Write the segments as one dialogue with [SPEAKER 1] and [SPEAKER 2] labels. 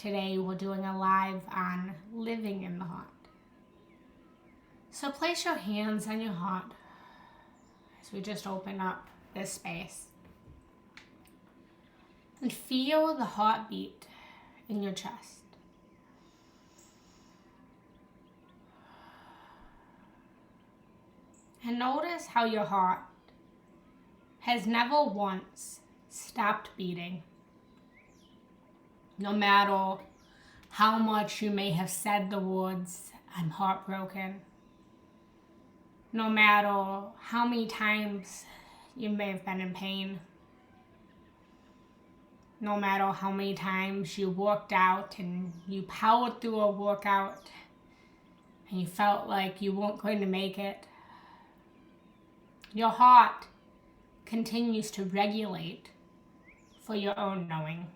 [SPEAKER 1] today we're doing a live on living in the heart. So place your hands on your heart as we just open up this space. And feel the heartbeat in your chest. And notice how your heart has never once stopped beating. No matter how much you may have said the words, "I'm heartbroken." No matter how many times you may have been in pain. No matter how many times you worked out and you powered through a workout and you felt like you weren't going to make it. Your heart continues to regulate for your own knowing.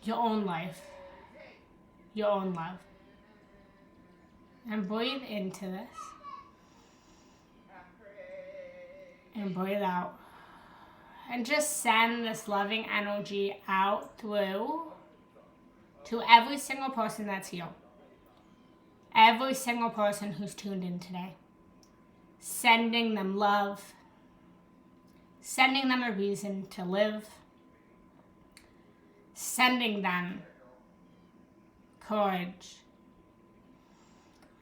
[SPEAKER 1] Your own life, your own love. And breathe into this. And breathe out. And just send this loving energy out through to every single person that's here. Every single person who's tuned in today. Sending them love. Sending them a reason to live. Sending them courage.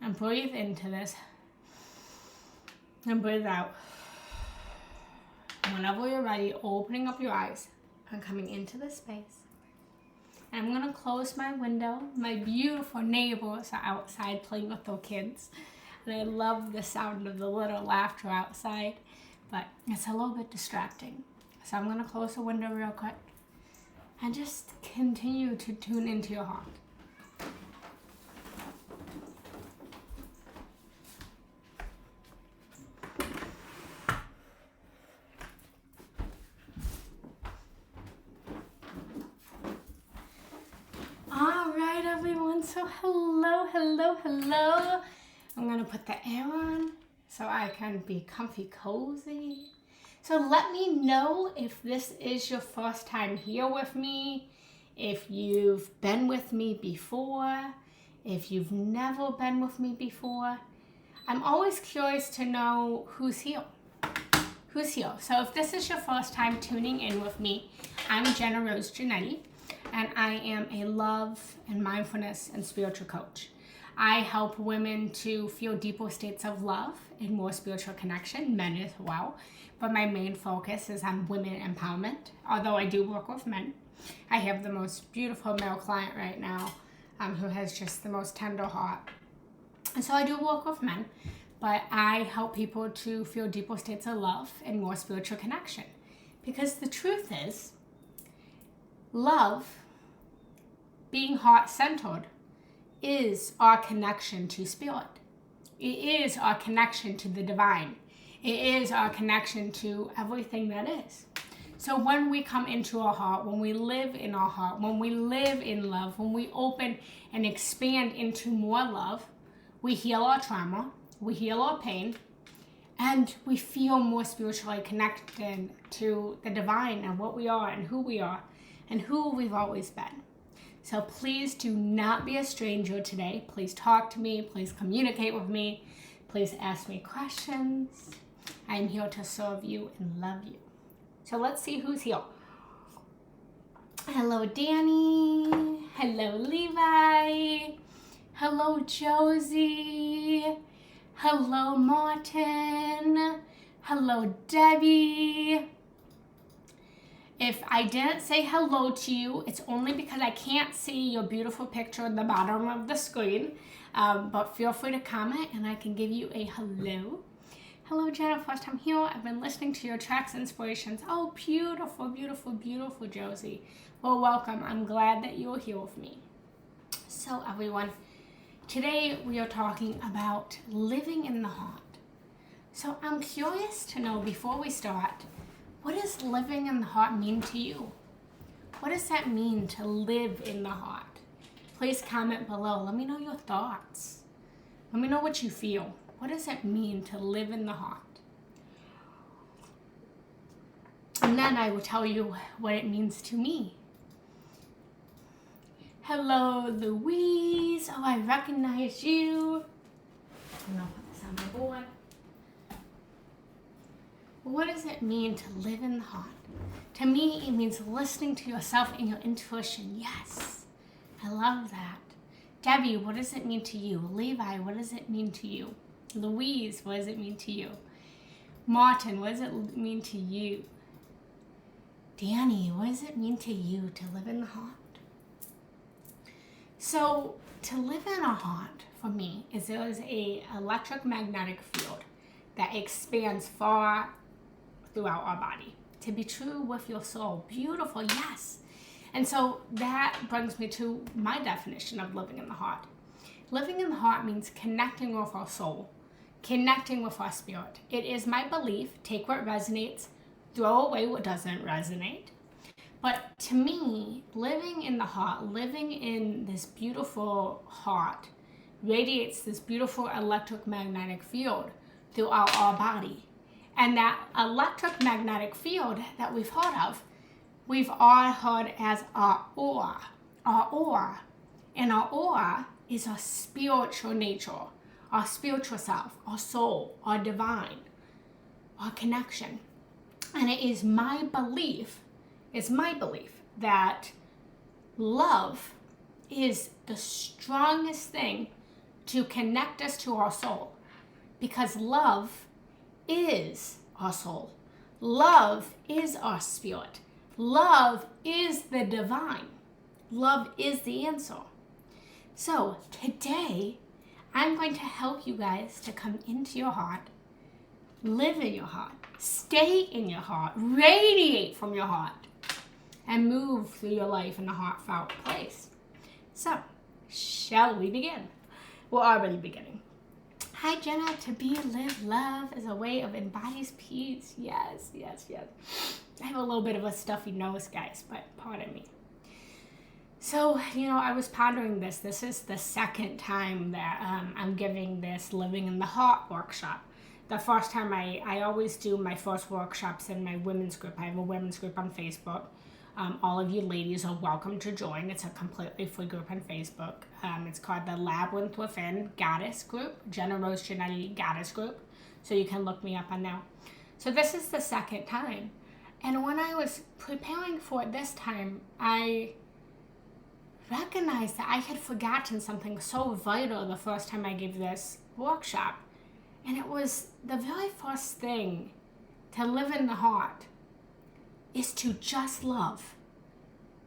[SPEAKER 1] And breathe into this. And breathe out. And whenever you're ready, opening up your eyes and coming into this space. And I'm going to close my window. My beautiful neighbors are outside playing with their kids. And I love the sound of the little laughter outside. But it's a little bit distracting. So I'm going to close the window real quick. And just continue to tune into your heart. All right, everyone. So hello. I'm going to put the air on so I can be comfy cozy. So let me know if this is your first time here with me, if you've been with me before, if you've never been with me before. I'm always curious to know who's here. Who's here? So if this is your first time tuning in with me, I'm Genna Rose Giannetti, and I am a love and mindfulness and spiritual coach. I help women to feel deeper states of love and more spiritual connection, men as well. But my main focus is on women empowerment, although I do work with men. I have the most beautiful male client right now who has just the most tender heart. And so I do work with men, but I help people to feel deeper states of love and more spiritual connection. Because the truth is, love, being heart-centered, is our connection to spirit. It is our connection to the divine. It is our connection to everything that is. So when we come into our heart, when we live in our heart, when we live in love, when we open and expand into more love, we heal our trauma, we heal our pain, and we feel more spiritually connected to the divine and what we are and who we've always been. So please do not be a stranger today. Please talk to me. Please communicate with me. Please ask me questions. I'm here to serve you and love you. So let's see who's here. Hello, Danny. Hello, Levi. Hello, Josie. Hello, Martin. Hello, Debbie. If I didn't say hello to you, it's only because I can't see your beautiful picture at the bottom of the screen. But feel free to comment and I can give you a hello. Hello, Jenna. First time here. I've been listening to your tracks inspirations. Oh, beautiful, beautiful, beautiful, Josie. Well, welcome. I'm glad that you're here with me. So, everyone, today we are talking about living in the heart. So, I'm curious to know, before we start, what does living in the heart mean to you? What does that mean to live in the heart? Please comment below. Let me know your thoughts. Let me know what you feel. What does it mean to live in the heart? And then I will tell you what it means to me. Hello, Louise. Oh, I recognize you. I'm gonna put this on my board. What does it mean to live in the heart? To me, it means listening to yourself and your intuition. Yes, I love that. Debbie, what does it mean to you? Levi, what does it mean to you? Louise, what does it mean to you? Martin, what does it mean to you? Danny, what does it mean to you to live in the heart? So, to live in a heart, for me, is there is a electromagnetic field that expands far throughout our body. To be true with your soul. Beautiful, yes. And so that brings me to my definition of living in the heart. Living in the heart means connecting with our soul, connecting with our spirit. It is my belief, take what resonates, throw away what doesn't resonate. But to me, living in the heart, living in this beautiful heart, radiates this beautiful electromagnetic field throughout our body. And that electromagnetic field that we've heard of, we've all heard as our aura. Our aura. And our aura is our spiritual nature, our spiritual self, our soul, our divine, our connection. And it is my belief that love is the strongest thing to connect us to our soul, because love is our soul. Love is our spirit. Love is the divine. Love is the answer. So today, I'm going to help you guys to come into your heart, live in your heart, stay in your heart, radiate from your heart, and move through your life in a heartfelt place. So, shall we begin? We're already beginning. Hi, Genna. To be, live, love is a way of embodies peace. Yes, yes, yes. I have a little bit of a stuffy nose, guys, but pardon me. So, I was pondering this. This is the second time that I'm giving this Living in the Heart workshop. The first time I always do my first workshops in my women's group. I have a women's group on Facebook. All of you ladies are welcome to join. It's a completely free group on Facebook. It's called the Labyrinth Within Goddess Group, Genna Rose Giannetti Goddess Group. So you can look me up on there. So this is the second time. And when I was preparing for it this time, I recognized that I had forgotten something so vital the first time I gave this workshop. And it was the very first thing to live in the heart is to just love.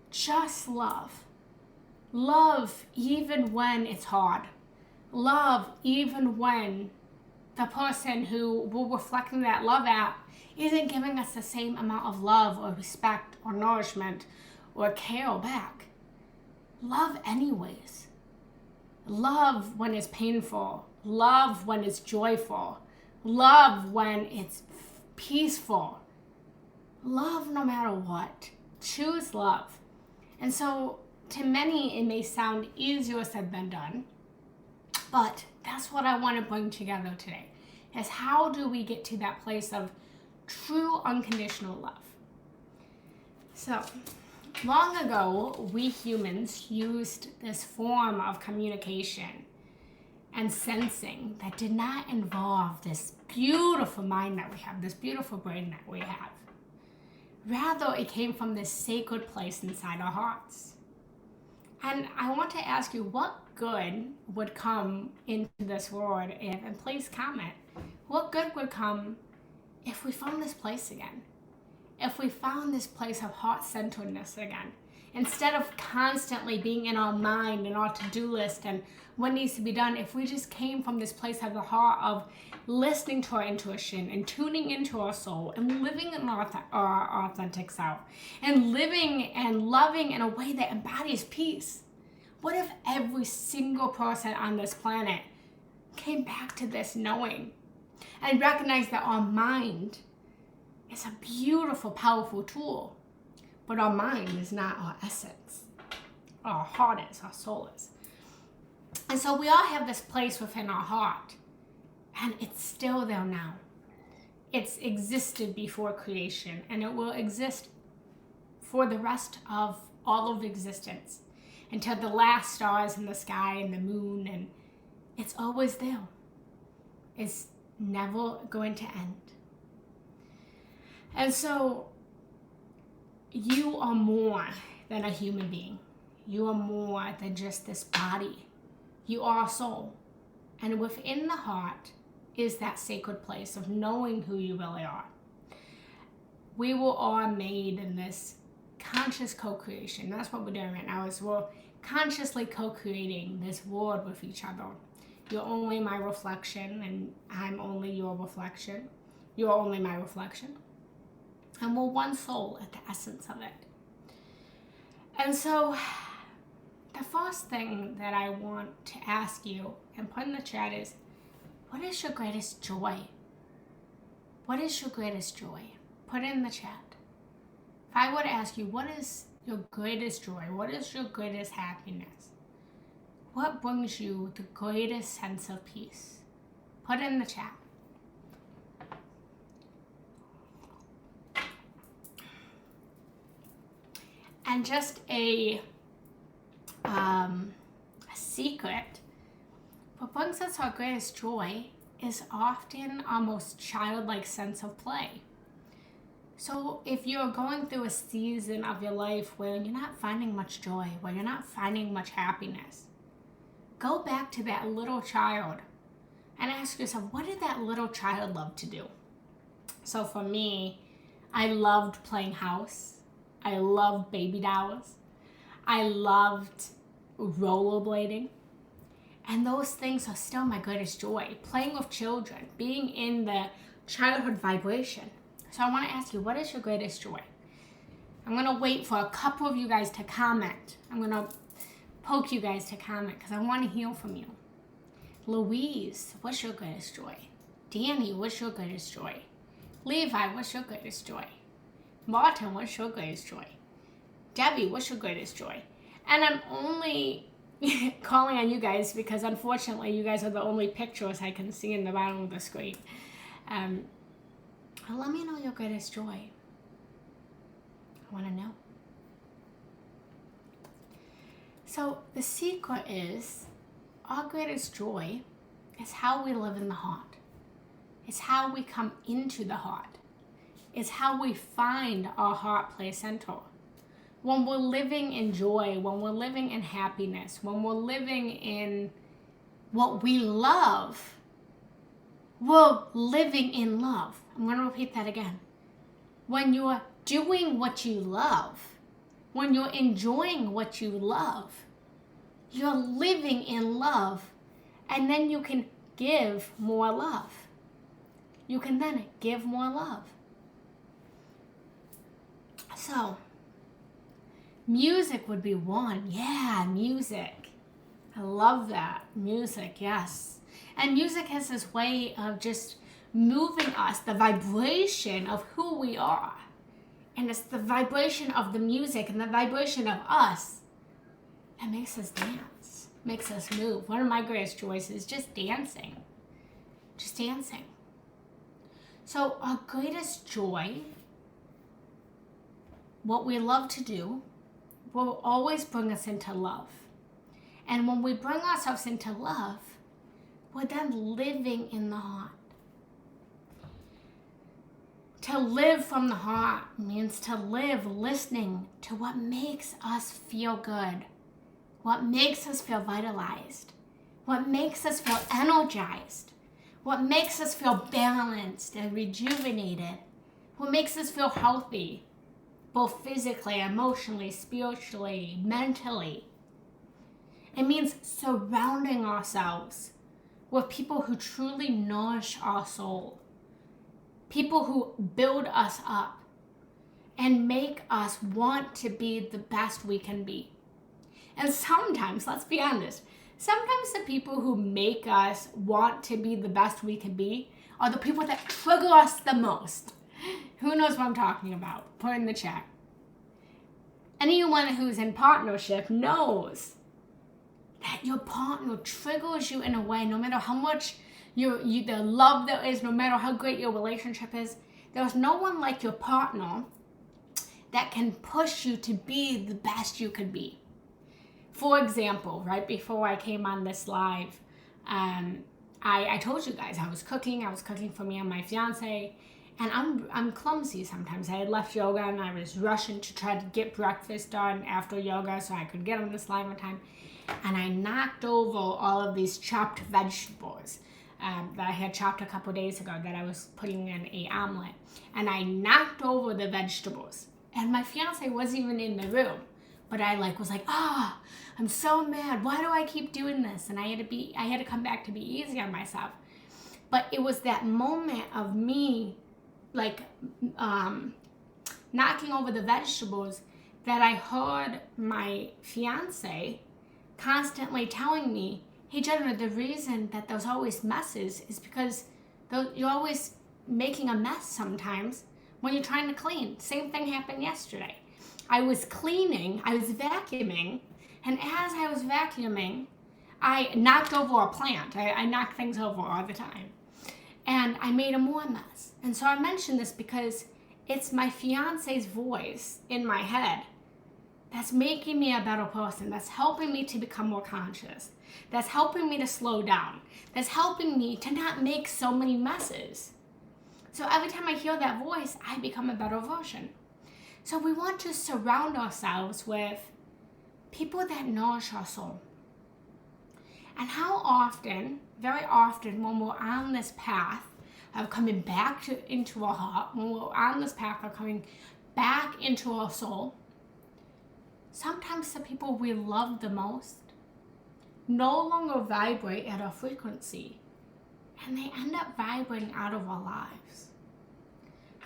[SPEAKER 1] Just love. Love even when it's hard. Love even when the person who we're reflecting that love at isn't giving us the same amount of love or respect or nourishment or care back. Love anyways. Love when it's painful. Love when it's joyful. Love when it's peaceful. Love no matter what. Choose love. And so to many it may sound easier said than done, but that's what I want to bring together today, is how do we get to that place of true unconditional love. So long ago, we humans used this form of communication and sensing that did not involve this beautiful mind that we have, this beautiful brain that we have. Rather, it came from this sacred place inside our hearts. And I want to ask you, what good would come into this world if, and please comment, what good would come if we found this place again? If we found this place of heart-centeredness again? Instead of constantly being in our mind and our to-do list and what needs to be done, if we just came from this place of the heart of listening to our intuition and tuning into our soul and living in our authentic self and living and loving in a way that embodies peace. What if every single person on this planet came back to this knowing and recognized that our mind is a beautiful, powerful tool, but our mind is not our essence. Our heart is, our soul is. And so we all have this place within our heart, and it's still there now. It's existed before creation, and it will exist for the rest of all of existence. until the last stars in the sky and the moon, and it's always there. It's never going to end. And so you are more than a human being. You are more than just this body. You are a soul. And within the heart is that sacred place of knowing who you really are. We were all made in this conscious co-creation. That's what we're doing right now, is we're consciously co-creating this world with each other. You're only my reflection, and I'm only your reflection. You're only my reflection. And we're one soul at the essence of it. And so the first thing that I want to ask you and put in the chat is, what is your greatest joy? What is your greatest joy? Put it in the chat. If I were to ask you, what is your greatest joy? What is your greatest happiness? What brings you the greatest sense of peace? Put it in the chat. And just a secret, what brings us our greatest joy is often our most childlike sense of play. So if you're going through a season of your life where you're not finding much joy, where you're not finding much happiness, go back to that little child and ask yourself, what did that little child love to do? So for me, I loved playing house. I loved baby dolls. I loved rollerblading. And those things are still my greatest joy. Playing with children, being in the childhood vibration. So I want to ask you, what is your greatest joy? I'm going to wait for a couple of you guys to comment. I'm going to poke you guys to comment because I want to hear from you. Louise, what's your greatest joy? Danny, what's your greatest joy? Levi, what's your greatest joy? Martin, what's your greatest joy? Debbie, what's your greatest joy? And I'm only calling on you guys because unfortunately you guys are the only pictures I can see in the bottom of the screen. Let me know your greatest joy. I want to know. So the secret is, our greatest joy is how we live in the heart. It's how we come into the heart. It's how we find our heart place center. When we're living in joy, when we're living in happiness, when we're living in what we love, we're living in love. I'm going to repeat that again. When you're doing what you love, when you're enjoying what you love, you're living in love, and then you can give more love. You can then give more love. So, music would be one. Yeah, music. I love that. Music, yes. And music has this way of just moving us, the vibration of who we are. And it's the vibration of the music and the vibration of us that makes us dance, makes us move. One of my greatest joys is just dancing. Just dancing. So our greatest joy, what we love to do, will always bring us into love. And when we bring ourselves into love, we're then living in the heart. To live from the heart means to live listening to what makes us feel good, what makes us feel vitalized, what makes us feel energized, what makes us feel balanced and rejuvenated, what makes us feel healthy, both physically, emotionally, spiritually, mentally. It means surrounding ourselves with people who truly nourish our soul, people who build us up and make us want to be the best we can be. And sometimes, let's be honest, sometimes the people who make us want to be the best we can be are the people that trigger us the most. Who knows what I'm talking about? Put in the chat. Anyone who's in partnership knows that your partner triggers you in a way, no matter how much the love there is, no matter how great your relationship is, there's no one like your partner that can push you to be the best you could be. For example, right before I came on this live, I told you guys I was cooking for me and my fiance, and I'm clumsy sometimes. I had left yoga and I was rushing to try to get breakfast done after yoga so I could get on this live on time, and I knocked over all of these chopped vegetables that I had chopped a couple days ago that I was putting in a omelet, and I knocked over the vegetables, and my fiance wasn't even in the room, but I was like, I'm so mad. Why do I keep doing this? And I had to come back to be easy on myself. But it was that moment of me knocking over the vegetables that I heard my fiance constantly telling me, hey Jenna, the reason that there's always messes is because you're always making a mess sometimes when you're trying to clean. Same thing happened yesterday. I was cleaning, I was vacuuming, and as I was vacuuming, I knocked over a plant. I knock things over all the time. And I made a more mess. And so I mention this because it's my fiance's voice in my head that's making me a better person, that's helping me to become more conscious, that's helping me to slow down, that's helping me to not make so many messes. So every time I hear that voice, I become a better version. So we want to surround ourselves with people that nourish our soul. And how often, very often, when we're on this path of coming back into our heart, when we're on this path of coming back into our soul, sometimes the people we love the most no longer vibrate at our frequency, and they end up vibrating out of our lives.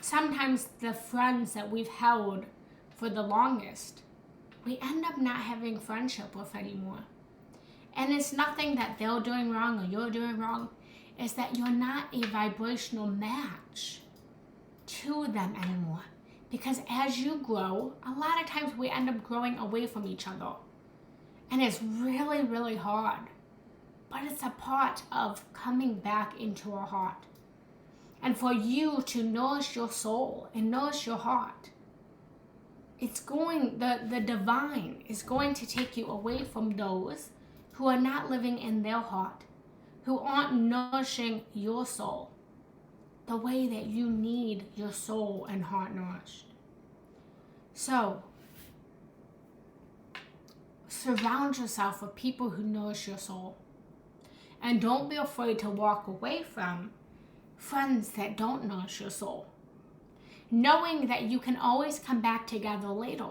[SPEAKER 1] Sometimes the friends that we've held for the longest, we end up not having friendship with anymore. And it's nothing that they're doing wrong or you're doing wrong. It's that you're not a vibrational match to them anymore. Because as you grow, a lot of times we end up growing away from each other. And it's really, really hard. But it's a part of coming back into our heart. And for you to nourish your soul and nourish your heart, the divine is going to take you away from those who are not living in their heart, who aren't nourishing your soul the way that you need your soul and heart nourished. So, surround yourself with people who nourish your soul. And don't be afraid to walk away from friends that don't nourish your soul. Knowing that you can always come back together later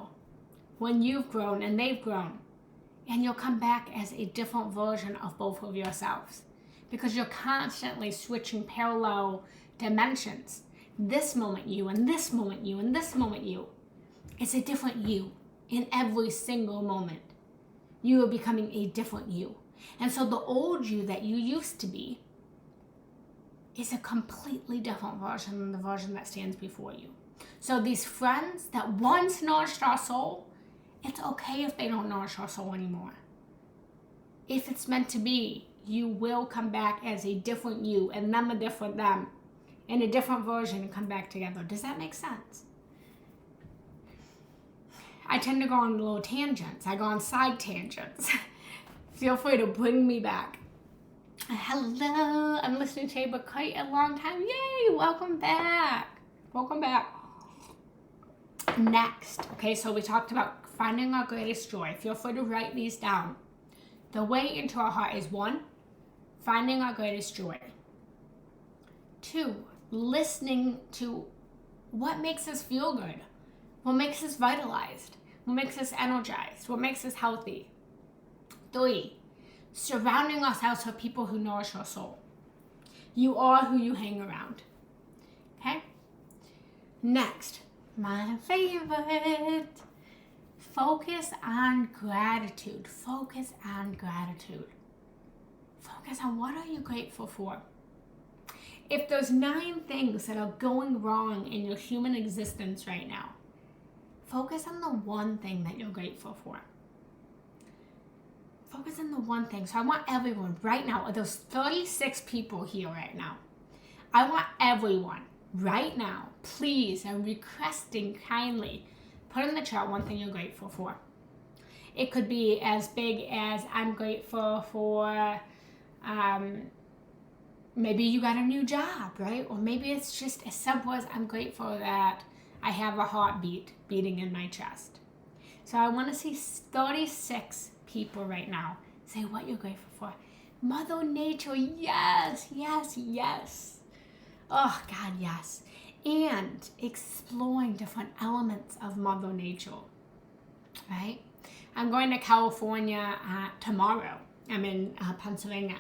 [SPEAKER 1] when you've grown and they've grown. And you'll come back as a different version of both of yourselves. Because you're constantly switching parallel dimensions. This moment you, and this moment you, and this moment you. It's a different you in every single moment. You are becoming a different you. And so the old you that you used to be is a completely different version than the version that stands before you. So these friends that once nourished our soul, it's okay if they don't nourish our soul anymore. If it's meant to be, you will come back as a different you and them a different them in a different version and come back together. Does that make sense? I tend to go on little tangents. I go on side tangents. Feel free to bring me back. Hello, I'm listening to you for quite a long time. Yay, welcome back. Welcome back. Next, okay, so we talked about finding our greatest joy. Feel free to write these down. The way into our heart is 1, finding our greatest joy. 2, listening to what makes us feel good, what makes us vitalized, what makes us energized, what makes us healthy. 3, surrounding ourselves with people who nourish our soul. You are who you hang around. Okay? Next, my favorite. Focus on gratitude. Focus on gratitude. Focus on what are you grateful for. If there's 9 things that are going wrong in your human existence right now, focus on the one thing that you're grateful for. Focus on the one thing. So I want everyone right now, there's 36 people here right now. I want everyone right now, please, I'm requesting kindly, put in the chat one thing you're grateful for. It could be as big as I'm grateful for, maybe you got a new job, right? Or maybe it's just as simple as I'm grateful that I have a heartbeat beating in my chest. So I want to see 36 people right now say what you're grateful for. Mother Nature, yes, yes, yes. Oh, God, yes. And exploring different elements of Mother Nature, right? I'm going to California tomorrow. I'm in Pennsylvania.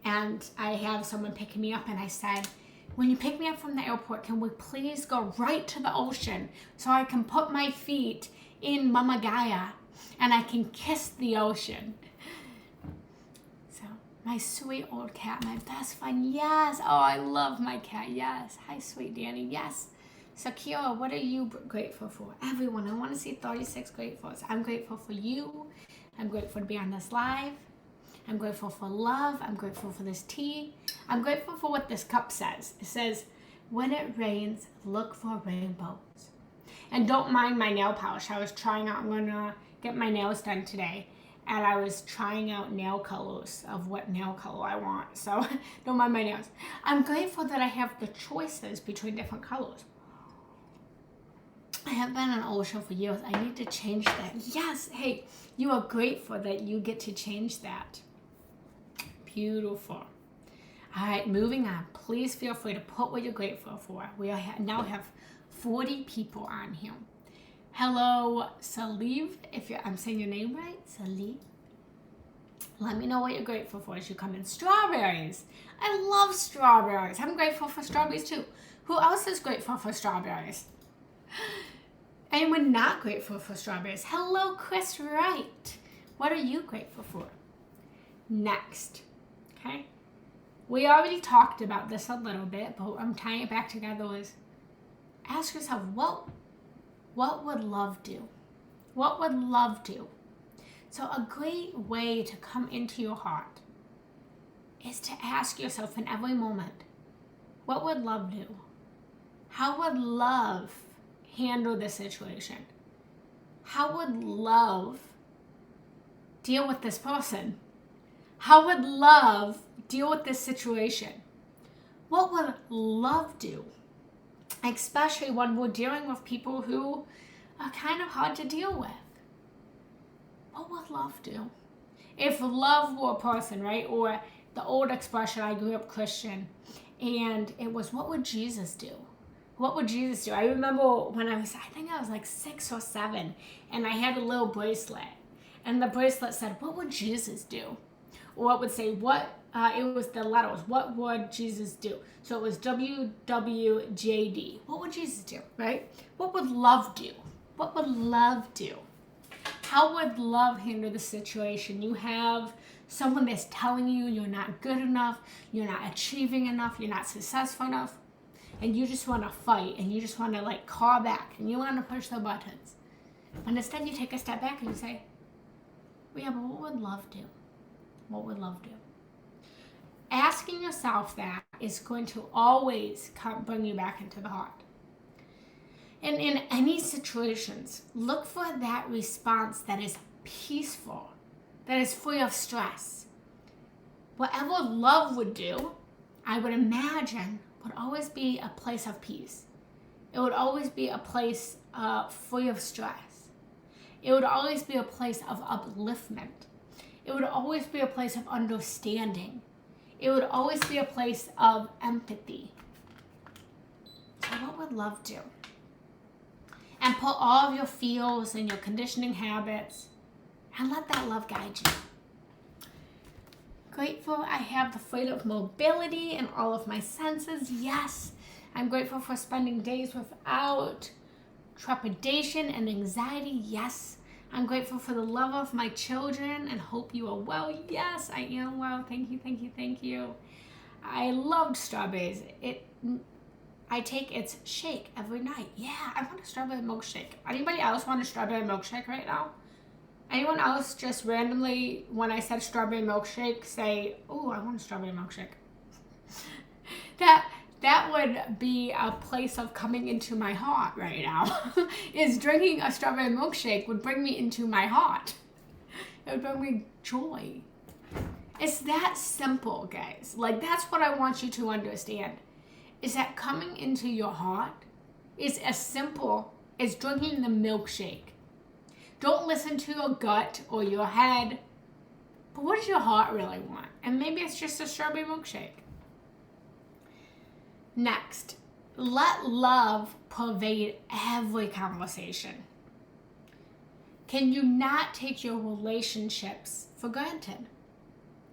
[SPEAKER 1] And I have someone picking me up, and I said, when you pick me up from the airport, can we please go right to the ocean so I can put my feet in Mama Gaia and I can kiss the ocean? So my sweet old cat, my best friend, yes. Oh, I love my cat, yes. Hi, sweet Danny, yes. Sakura, what are you grateful for? Everyone, I want to see 36 gratefuls. I'm grateful for you. I'm grateful to be on this live. I'm grateful for love. I'm grateful for this tea. I'm grateful for what this cup says. It says, when it rains, look for rainbows. And don't mind my nail polish. I was trying out, I'm going to get my nails done today. And I was trying out nail colors of what nail color I want. So don't mind my nails. I'm grateful that I have the choices between different colors. I have been an ocean for years. I need to change that. Yes, hey, you are grateful that you get to change that. Beautiful. All right, moving on. Please feel free to put what you're grateful for. We now have 40 people on here. Hello, Saliv, if I'm saying your name right, Saliv. Let me know what you're grateful for as you come in. Strawberries. I love strawberries. I'm grateful for strawberries too. Who else is grateful for strawberries? Anyone not grateful for strawberries? Hello, Chris Wright. What are you grateful for? Next. Okay, we already talked about this a little bit, but I'm tying it back together. Is ask yourself, what would love do? What would love do? So a great way to come into your heart is to ask yourself in every moment, what would love do? How would love handle the situation? How would love deal with this person? How would love deal with this situation? What would love do? Especially when we're dealing with people who are kind of hard to deal with. What would love do? If love were a person, right? Or the old expression, I grew up Christian, and it was, what would Jesus do? What would Jesus do? I remember when I think I was like 6 or 7, and I had a little bracelet, and the bracelet said, what would Jesus do? Or it would say, it was the letters, what would Jesus do? So it was WWJD. What would Jesus do, right? What would love do? What would love do? How would love handle the situation? You have someone that's telling you you're not good enough, you're not achieving enough, you're not successful enough, and you just want to fight, and you just want to like call back, and you want to push the buttons. But instead you take a step back and you say, well, yeah, but what would love do? What would love do? Asking yourself that is going to always bring you back into the heart. And in any situations, look for that response that is peaceful, that is free of stress. Whatever love would do, I would imagine, would always be a place of peace. It would always be a place free of stress. It would always be a place of upliftment. It would always be a place of understanding. It would always be a place of empathy. So what would love do? And put all of your feels and your conditioning habits and let that love guide you. Grateful I have the freedom of mobility and all of my senses. Yes, I'm grateful for spending days without trepidation and anxiety. Yes, I'm grateful for the love of my children and hope you are well. Yes, I am well. Thank you, thank you, thank you. I loved strawberries. I take its shake every night. Yeah, I want a strawberry milkshake. Anybody else want a strawberry milkshake right now? Anyone else just randomly, when I said strawberry milkshake, say, oh, I want a strawberry milkshake? That would be a place of coming into my heart right now. Is drinking a strawberry milkshake would bring me into my heart. It would bring me joy. It's that simple, guys. Like, that's what I want you to understand. Is that coming into your heart is as simple as drinking the milkshake. Don't listen to your gut or your head. But what does your heart really want? And maybe it's just a strawberry milkshake. Next, let love pervade every conversation. Can you not take your relationships for granted?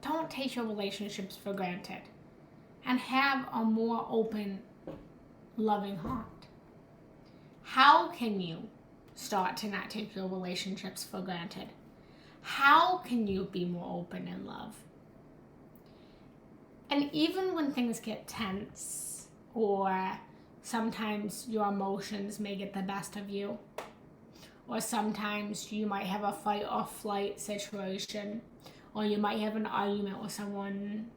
[SPEAKER 1] Don't take your relationships for granted. And have a more open, loving heart. How can you start to not take your relationships for granted? How can you be more open in love? And even when things get tense, or sometimes your emotions may get the best of you, or sometimes you might have a fight or flight situation, or you might have an argument with someone,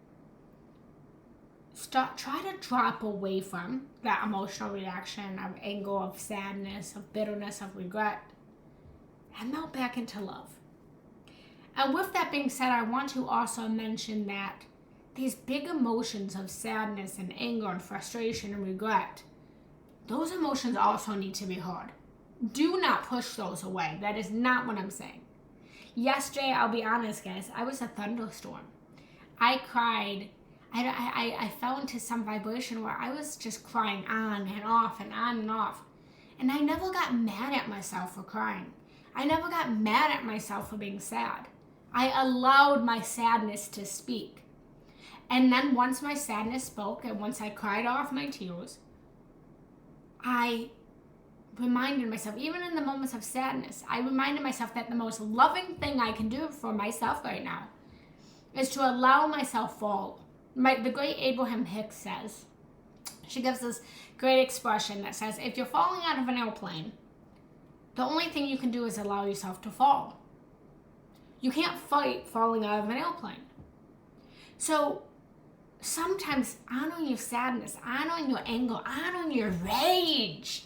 [SPEAKER 1] try to drop away from that emotional reaction of anger, of sadness, of bitterness, of regret, and melt back into love. And with that being said, I want to also mention that these big emotions of sadness and anger and frustration and regret, those emotions also need to be heard. Do not push those away. That is not what I'm saying. Yesterday, I'll be honest, guys, I was a thunderstorm. I cried. I fell into some vibration where I was just crying on and off and on and off. And I never got mad at myself for crying. I never got mad at myself for being sad. I allowed my sadness to speak. And then once my sadness spoke and once I cried off my tears, I reminded myself, even in the moments of sadness, I reminded myself that the most loving thing I can do for myself right now is to allow myself fall. The great Abraham Hicks says, she gives this great expression that says, if you're falling out of an airplane, the only thing you can do is allow yourself to fall. You can't fight falling out of an airplane. So sometimes honoring your sadness, honoring your anger, honoring your rage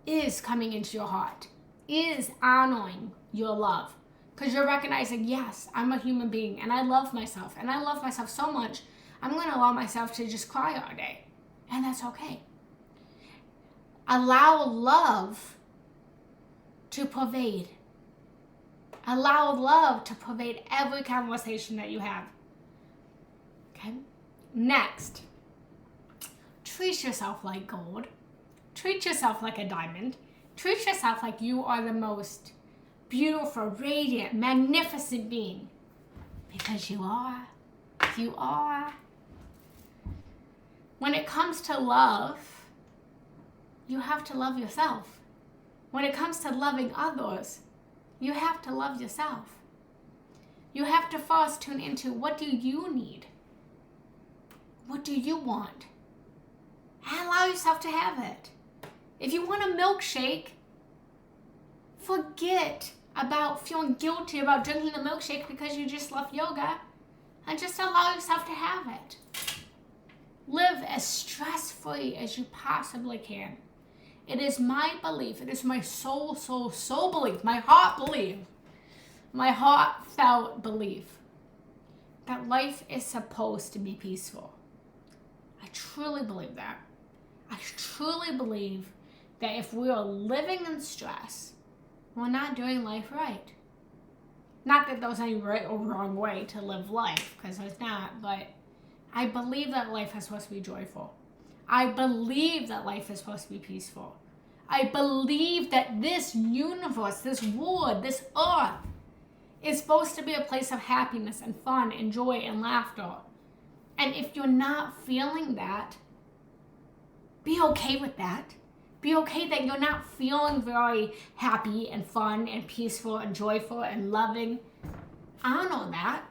[SPEAKER 1] is coming into your heart, is honoring your love. Because you're recognizing, yes, I'm a human being and I love myself. And I love myself so much, I'm going to allow myself to just cry all day. And that's okay. Allow love to pervade. Allow love to pervade every conversation that you have. Okay? Next, treat yourself like gold. Treat yourself like a diamond. Treat yourself like you are the most beautiful, radiant, magnificent being. Because you are. You are. When it comes to love, you have to love yourself. When it comes to loving others, you have to love yourself. You have to first tune into, what do you need? What do you want? And allow yourself to have it. If you want a milkshake, forget about feeling guilty about drinking the milkshake because you just love yoga, and just allow yourself to have it. Live as stress-free as you possibly can. It is my belief, it is my soul belief, my heart belief, my heartfelt belief that life is supposed to be peaceful. I truly believe that. I truly believe that if we are living in stress, we're not doing life right. Not that there's any right or wrong way to live life, because there's not, but I believe that life is supposed to be joyful. I believe that life is supposed to be peaceful. I believe that this universe, this world, this earth is supposed to be a place of happiness and fun and joy and laughter. And if you're not feeling that, be okay with that. Be okay that you're not feeling very happy and fun and peaceful and joyful and loving. Honor that.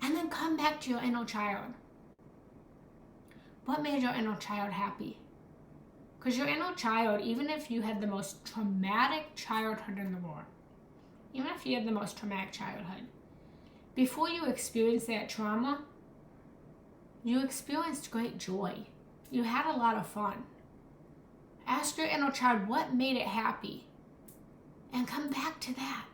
[SPEAKER 1] And then come back to your inner child. What made your inner child happy? Because your inner child, even if you had the most traumatic childhood in the world, even if you had the most traumatic childhood, before you experienced that trauma, you experienced great joy. You had a lot of fun. Ask your inner child what made it happy, and come back to that.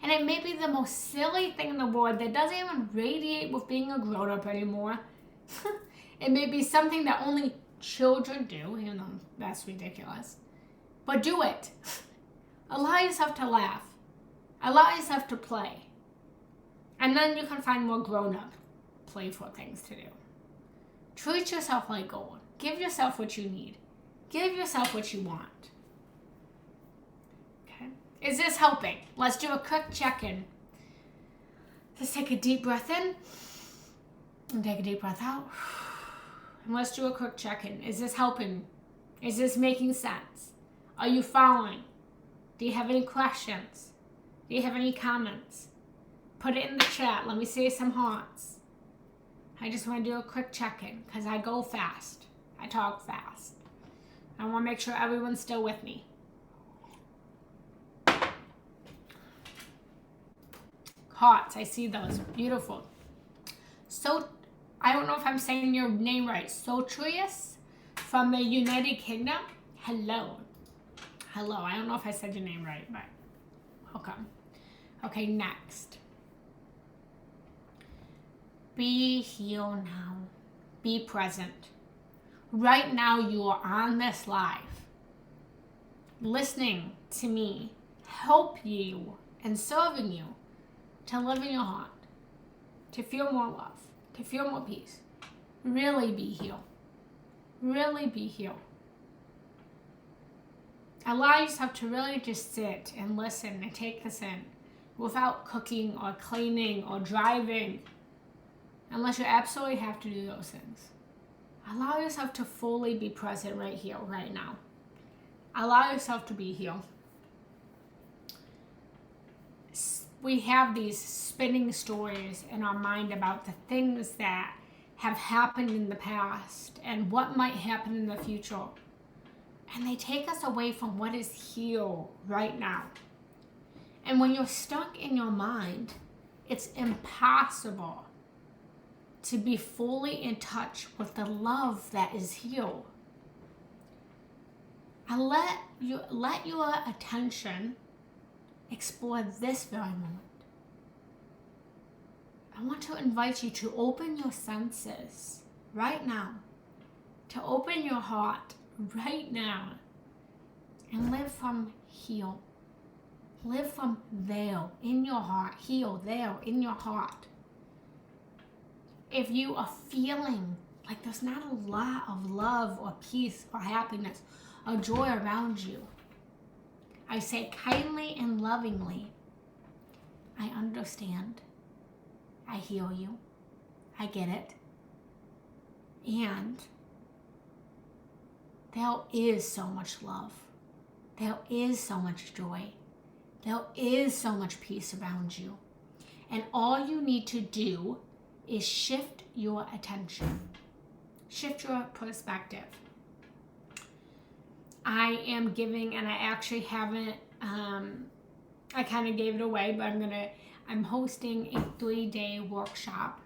[SPEAKER 1] And it may be the most silly thing in the world that doesn't even radiate with being a grown-up anymore. It may be something that only children do, even though that's ridiculous. But do it. Allow yourself to laugh. Allow yourself to play. And then you can find more grown-up, playful things to do. Treat yourself like gold. Give yourself what you need. Give yourself what you want. Okay? Is this helping? Let's do a quick check-in. Let's take a deep breath in. And take a deep breath out. And let's do a quick check-in. Is this helping? Is this making sense? Are you following? Do you have any questions? Do you have any comments? Put it in the chat. Let me see some hearts. I just want to do a quick check-in because I go fast. I talk fast. I want to make sure everyone's still with me. Hearts, I see those. Beautiful. So, I don't know if I'm saying your name right. Sotrius from the United Kingdom. Hello. Hello. I don't know if I said your name right, but welcome. Okay, next. Be here now. Be present. Right now you are on this live, listening to me, help you and serving you to live in your heart, to feel more love, to feel more peace. Really be healed. Really be healed. Allow yourself to really just sit and listen and take this in without cooking or cleaning or driving, unless you absolutely have to do those things. Allow yourself to fully be present right here, right now. Allow yourself to be healed. We have these spinning stories in our mind about the things that have happened in the past and what might happen in the future. And they take us away from what is here right now. And when you're stuck in your mind, it's impossible to be fully in touch with the love that is here. And let your attention explore this very moment. I want to invite you to open your senses right now, to open your heart right now, and live from here. Live from there in your heart, here, there in your heart. If you are feeling like there's not a lot of love or peace or happiness or joy around you, I say kindly and lovingly, I understand. I hear you. I get it. And there is so much love. There is so much joy. There is so much peace around you. And all you need to do is shift your attention. Shift your perspective. I am giving, and I actually haven't, I kind of gave it away, but I'm hosting a 3-day workshop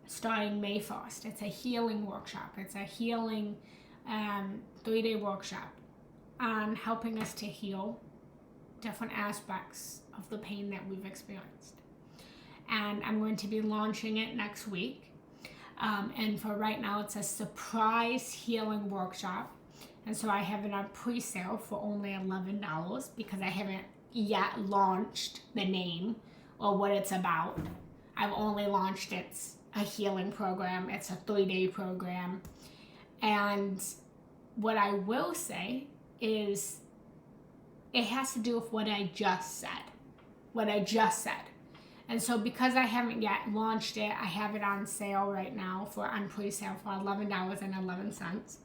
[SPEAKER 1] starting May 1st. It's a healing workshop. It's a healing 3-day workshop on helping us to heal different aspects of the pain that we've experienced. And I'm going to be launching it next week. And for right now, it's a surprise healing workshop. And so I have it on pre-sale for only $11 because I haven't yet launched the name or what it's about. I've only launched it's a healing program. It's a 3-day program. And what I will say is it has to do with what I just said. And so because I haven't yet launched it, I have it on sale right now on pre-sale for $11.11.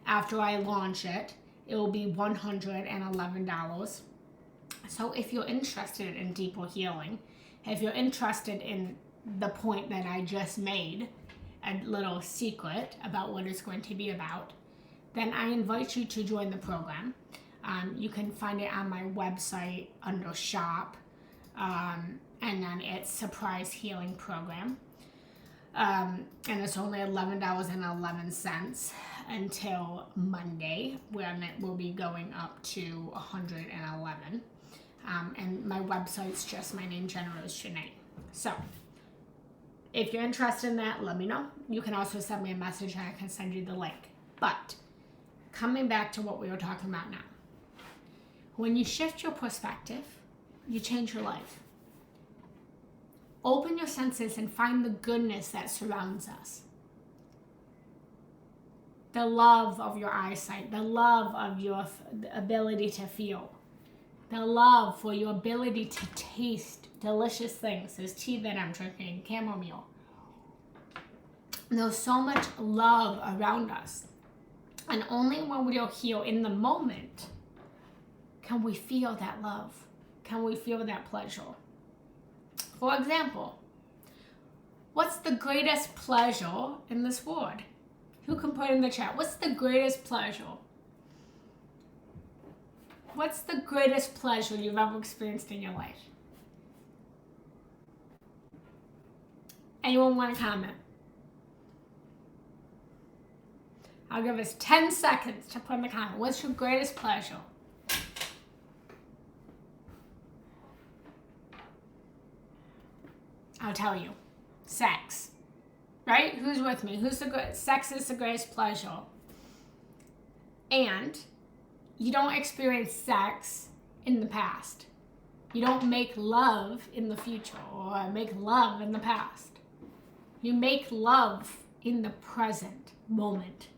[SPEAKER 1] After I launch it, it will be $111. So if you're interested in deeper healing, if you're interested in the point that I just made, a little secret about what it's going to be about, then I invite you to join the program. You can find it on my website under shop, and then it's Surprise Healing Program. And it's only $11.11 until Monday, when it will be going up to $111. And my website's just my name, Genna Rose Giannetti. So if you're interested in that, let me know. You can also send me a message and I can send you the link. But coming back to what we were talking about now. When you shift your perspective, you change your life. Open your senses and find the goodness that surrounds us. The love of your eyesight, the love of your ability to feel, the love for your ability to taste delicious things. There's tea that I'm drinking, chamomile. There's so much love around us. And only when we are here in the moment can we feel that love. Can we feel that pleasure? For example, what's the greatest pleasure in this world? Who can put in the chat? What's the greatest pleasure? What's the greatest pleasure you've ever experienced in your life? Anyone want to comment? I'll give us 10 seconds to put in the comment. What's your greatest pleasure? I'll tell you. Sex. Right? Who's with me? Sex is the greatest pleasure. And you don't experience sex in the past. You don't make love in the future or make love in the past. You make love in the present moment.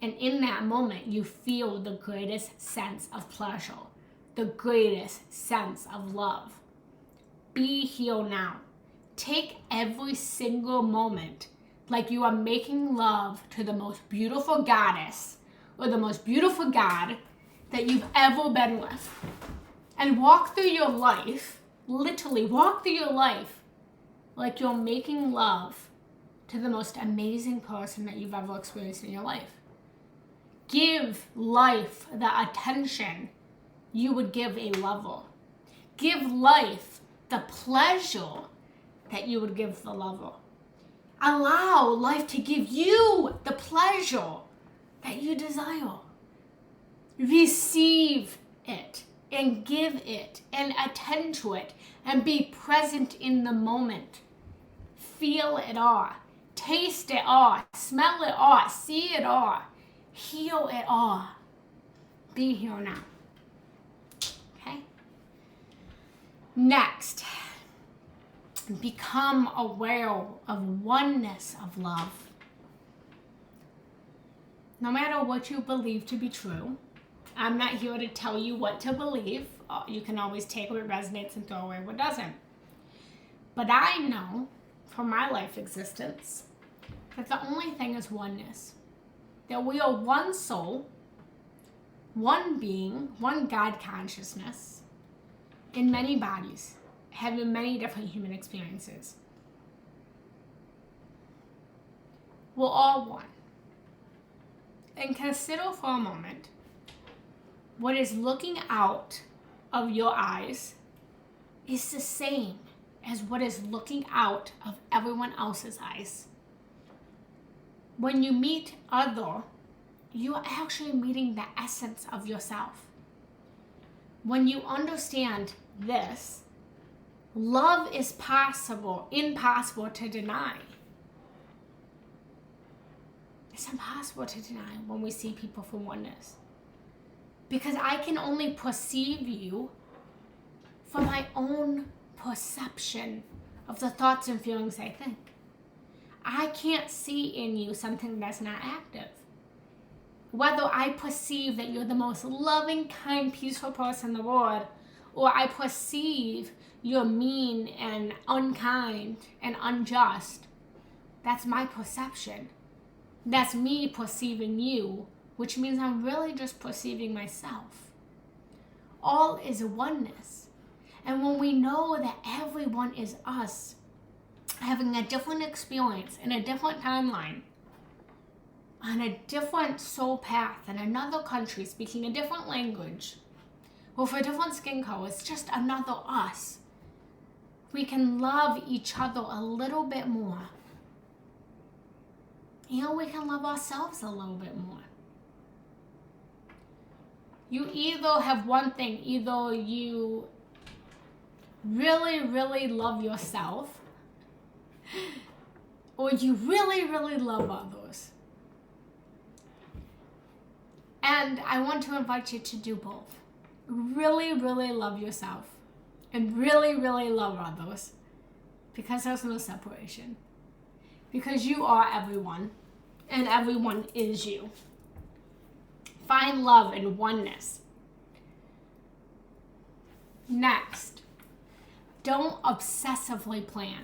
[SPEAKER 1] And in that moment, you feel the greatest sense of pleasure, the greatest sense of love. Be here now. Take every single moment like you are making love to the most beautiful goddess or the most beautiful god that you've ever been with. And walk through your life, literally walk through your life like you're making love to the most amazing person that you've ever experienced in your life. Give life the attention you would give a lover. Give life the pleasure that you would give the lover. Allow life to give you the pleasure that you desire. Receive it and give it and attend to it and be present in the moment. Feel it all. Taste it all. Smell it all. See it all. Heal it all. Be here now. Okay? Next, become aware of oneness of love. No matter what you believe to be true, I'm not here to tell you what to believe. You can always take what resonates and throw away what doesn't. But I know from my life existence that the only thing is oneness. That we are one soul, one being, one God consciousness, in many bodies, having many different human experiences. We're all one. And consider for a moment what is looking out of your eyes is the same as what is looking out of everyone else's eyes. When you meet other, you are actually meeting the essence of yourself. When you understand this, love is impossible to deny. It's impossible to deny when we see people for oneness. Because I can only perceive you from my own perception of the thoughts and feelings I think. I can't see in you something that's not active. Whether I perceive that you're the most loving, kind, peaceful person in the world, or I perceive you're mean and unkind and unjust, that's my perception. That's me perceiving you, which means I'm really just perceiving myself. All is oneness. And when we know that everyone is us, having a different experience in a different timeline, on a different soul path, in another country, speaking a different language, or for a different skin color, it's just another us. We can love each other a little bit more. And we can love ourselves a little bit more. You either have one thing, either you really, really love yourself, or you really, really love others. And I want to invite you to do both. Really, really love yourself and really, really love others, because there's no separation. Because you are everyone and everyone is you. Find love in oneness. Next, don't obsessively plan.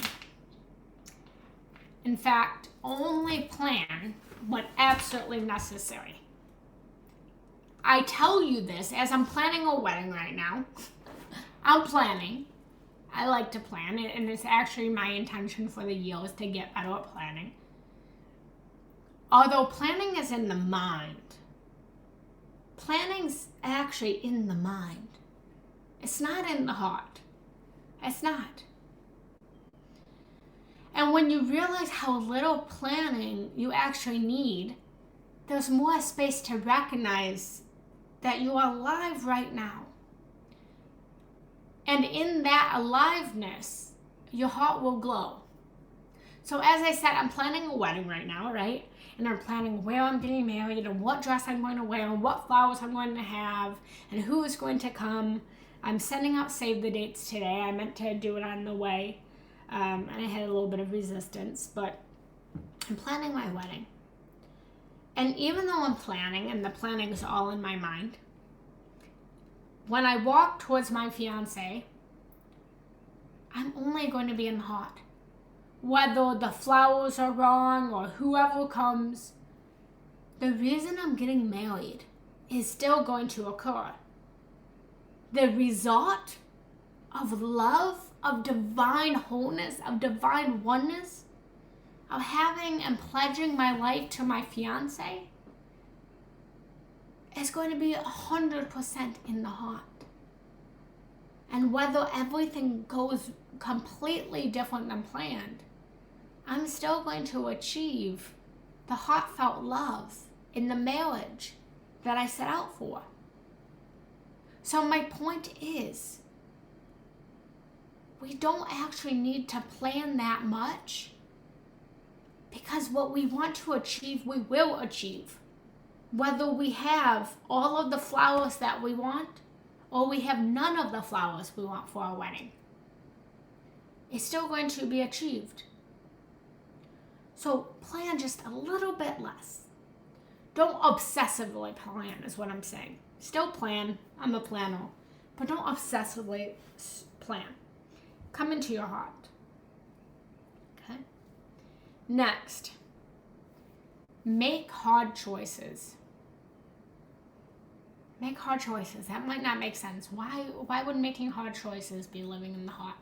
[SPEAKER 1] In fact, only plan when absolutely necessary. I tell you this as I'm planning a wedding right now. I'm planning. I like to plan it, and it's actually my intention for the year is to get better at planning. Although planning is in the mind, planning's actually in the mind. It's not in the heart. It's not. And when you realize how little planning you actually need, there's more space to recognize that you are alive right now. And in that aliveness, your heart will glow. So as I said, I'm planning a wedding right now, right? And I'm planning where I'm getting married and what dress I'm going to wear and what flowers I'm going to have and who is going to come. I'm sending out save the dates today. I meant to do it on the way. And I had a little bit of resistance, but I'm planning my wedding. And even though I'm planning, and the planning is all in my mind, when I walk towards my fiance, I'm only going to be in the heart. Whether the flowers are wrong or whoever comes, the reason I'm getting married is still going to occur. The result of love, of divine wholeness, of divine oneness, of having and pledging my life to my fiance is going to be 100% in the heart. And whether everything goes completely different than planned, I'm still going to achieve the heartfelt love in the marriage that I set out for. So my point is, we don't actually need to plan that much, because what we want to achieve, we will achieve. Whether we have all of the flowers that we want, or we have none of the flowers we want for our wedding, it's still going to be achieved. So plan just a little bit less. Don't obsessively plan is what I'm saying. Still plan, I'm a planner, but don't obsessively plan. Come into your heart. Okay? Next, make hard choices. Make hard choices. That might not make sense. Why would making hard choices be living in the heart?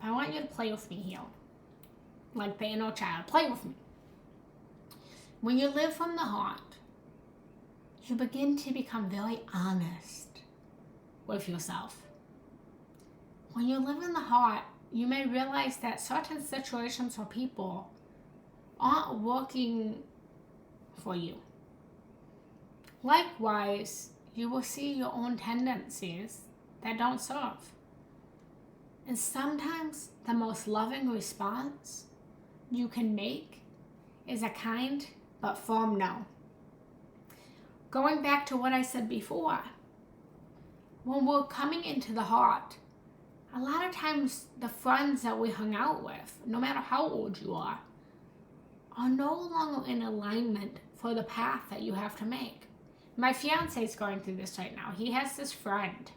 [SPEAKER 1] I want you to play with me here. Like the inner child. Play with me. When you live from the heart, you begin to become very honest with yourself. When you live in the heart, you may realize that certain situations or people aren't working for you. Likewise, you will see your own tendencies that don't serve. And sometimes the most loving response you can make is a kind but firm no. Going back to what I said before, when we're coming into the heart, a lot of times the friends that we hung out with, no matter how old you are no longer in alignment for the path that you have to make. My fiance is going through this right now. He has this friend,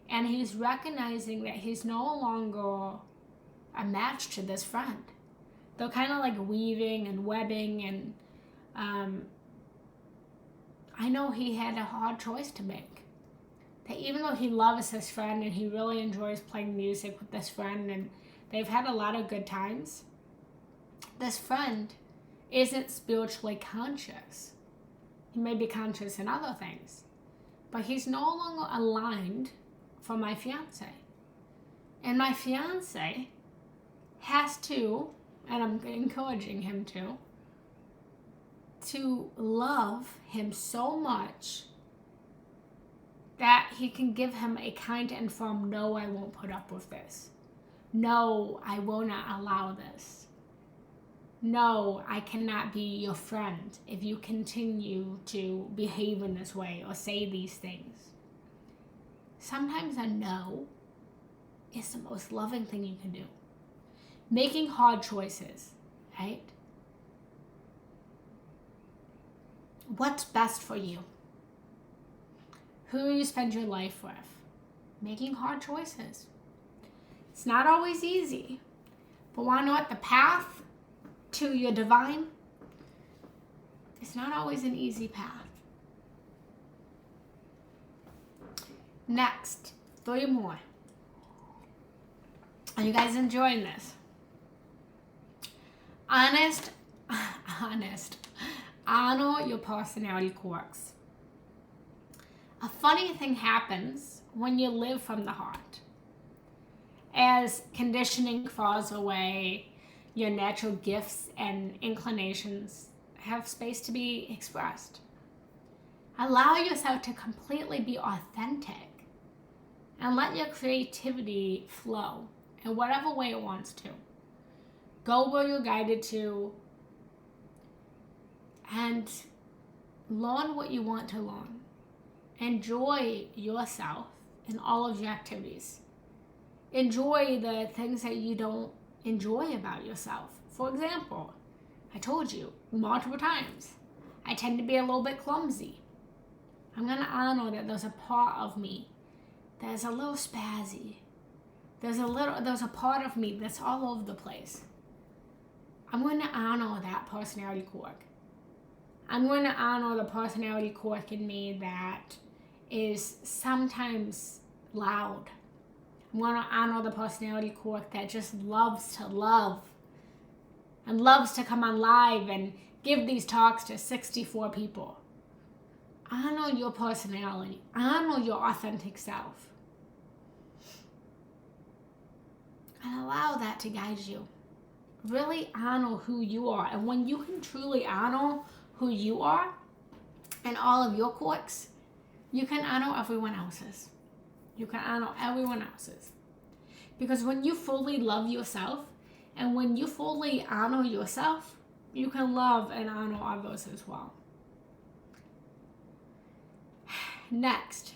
[SPEAKER 1] and he's recognizing that he's no longer a match to this friend. They're kind of like weaving and webbing, and I know he had a hard choice to make. That even though he loves his friend and he really enjoys playing music with this friend and they've had a lot of good times, this friend isn't spiritually conscious. He may be conscious in other things, but he's no longer aligned for my fiance. And my fiance has to, and I'm encouraging him to love him so much that he can give him a kind and firm, no, I won't put up with this. No, I will not allow this. No, I cannot be your friend if you continue to behave in this way or say these things. Sometimes a no is the most loving thing you can do. Making hard choices, right? What's best for you? Who you spend your life with? Making hard choices. It's not always easy, but wanna know what? The path to your divine, it's not always an easy path. Next, 3 more. Are you guys enjoying this? Honest. Honor your personality quirks. A funny thing happens when you live from the heart. As conditioning falls away, your natural gifts and inclinations have space to be expressed. Allow yourself to completely be authentic and let your creativity flow in whatever way it wants to. Go where you're guided to and learn what you want to learn. Enjoy yourself in all of your activities. Enjoy the things that you don't enjoy about yourself. For example, I told you multiple times, I tend to be a little bit clumsy. I'm going to honor that there's a part of me that's a little spazzy. There's a part of me that's all over the place. I'm going to honor that personality quirk. I'm going to honor the personality quirk in me that is sometimes loud. I'm going to honor the personality quirk that just loves to love and loves to come on live and give these talks to 64 people. Honor your personality. Honor your authentic self. And allow that to guide you. Really honor who you are. And when you can truly honor who you are and all of your quirks, you can honor everyone else's. You can honor everyone else's. Because when you fully love yourself and when you fully honor yourself, you can love and honor others as well. Next,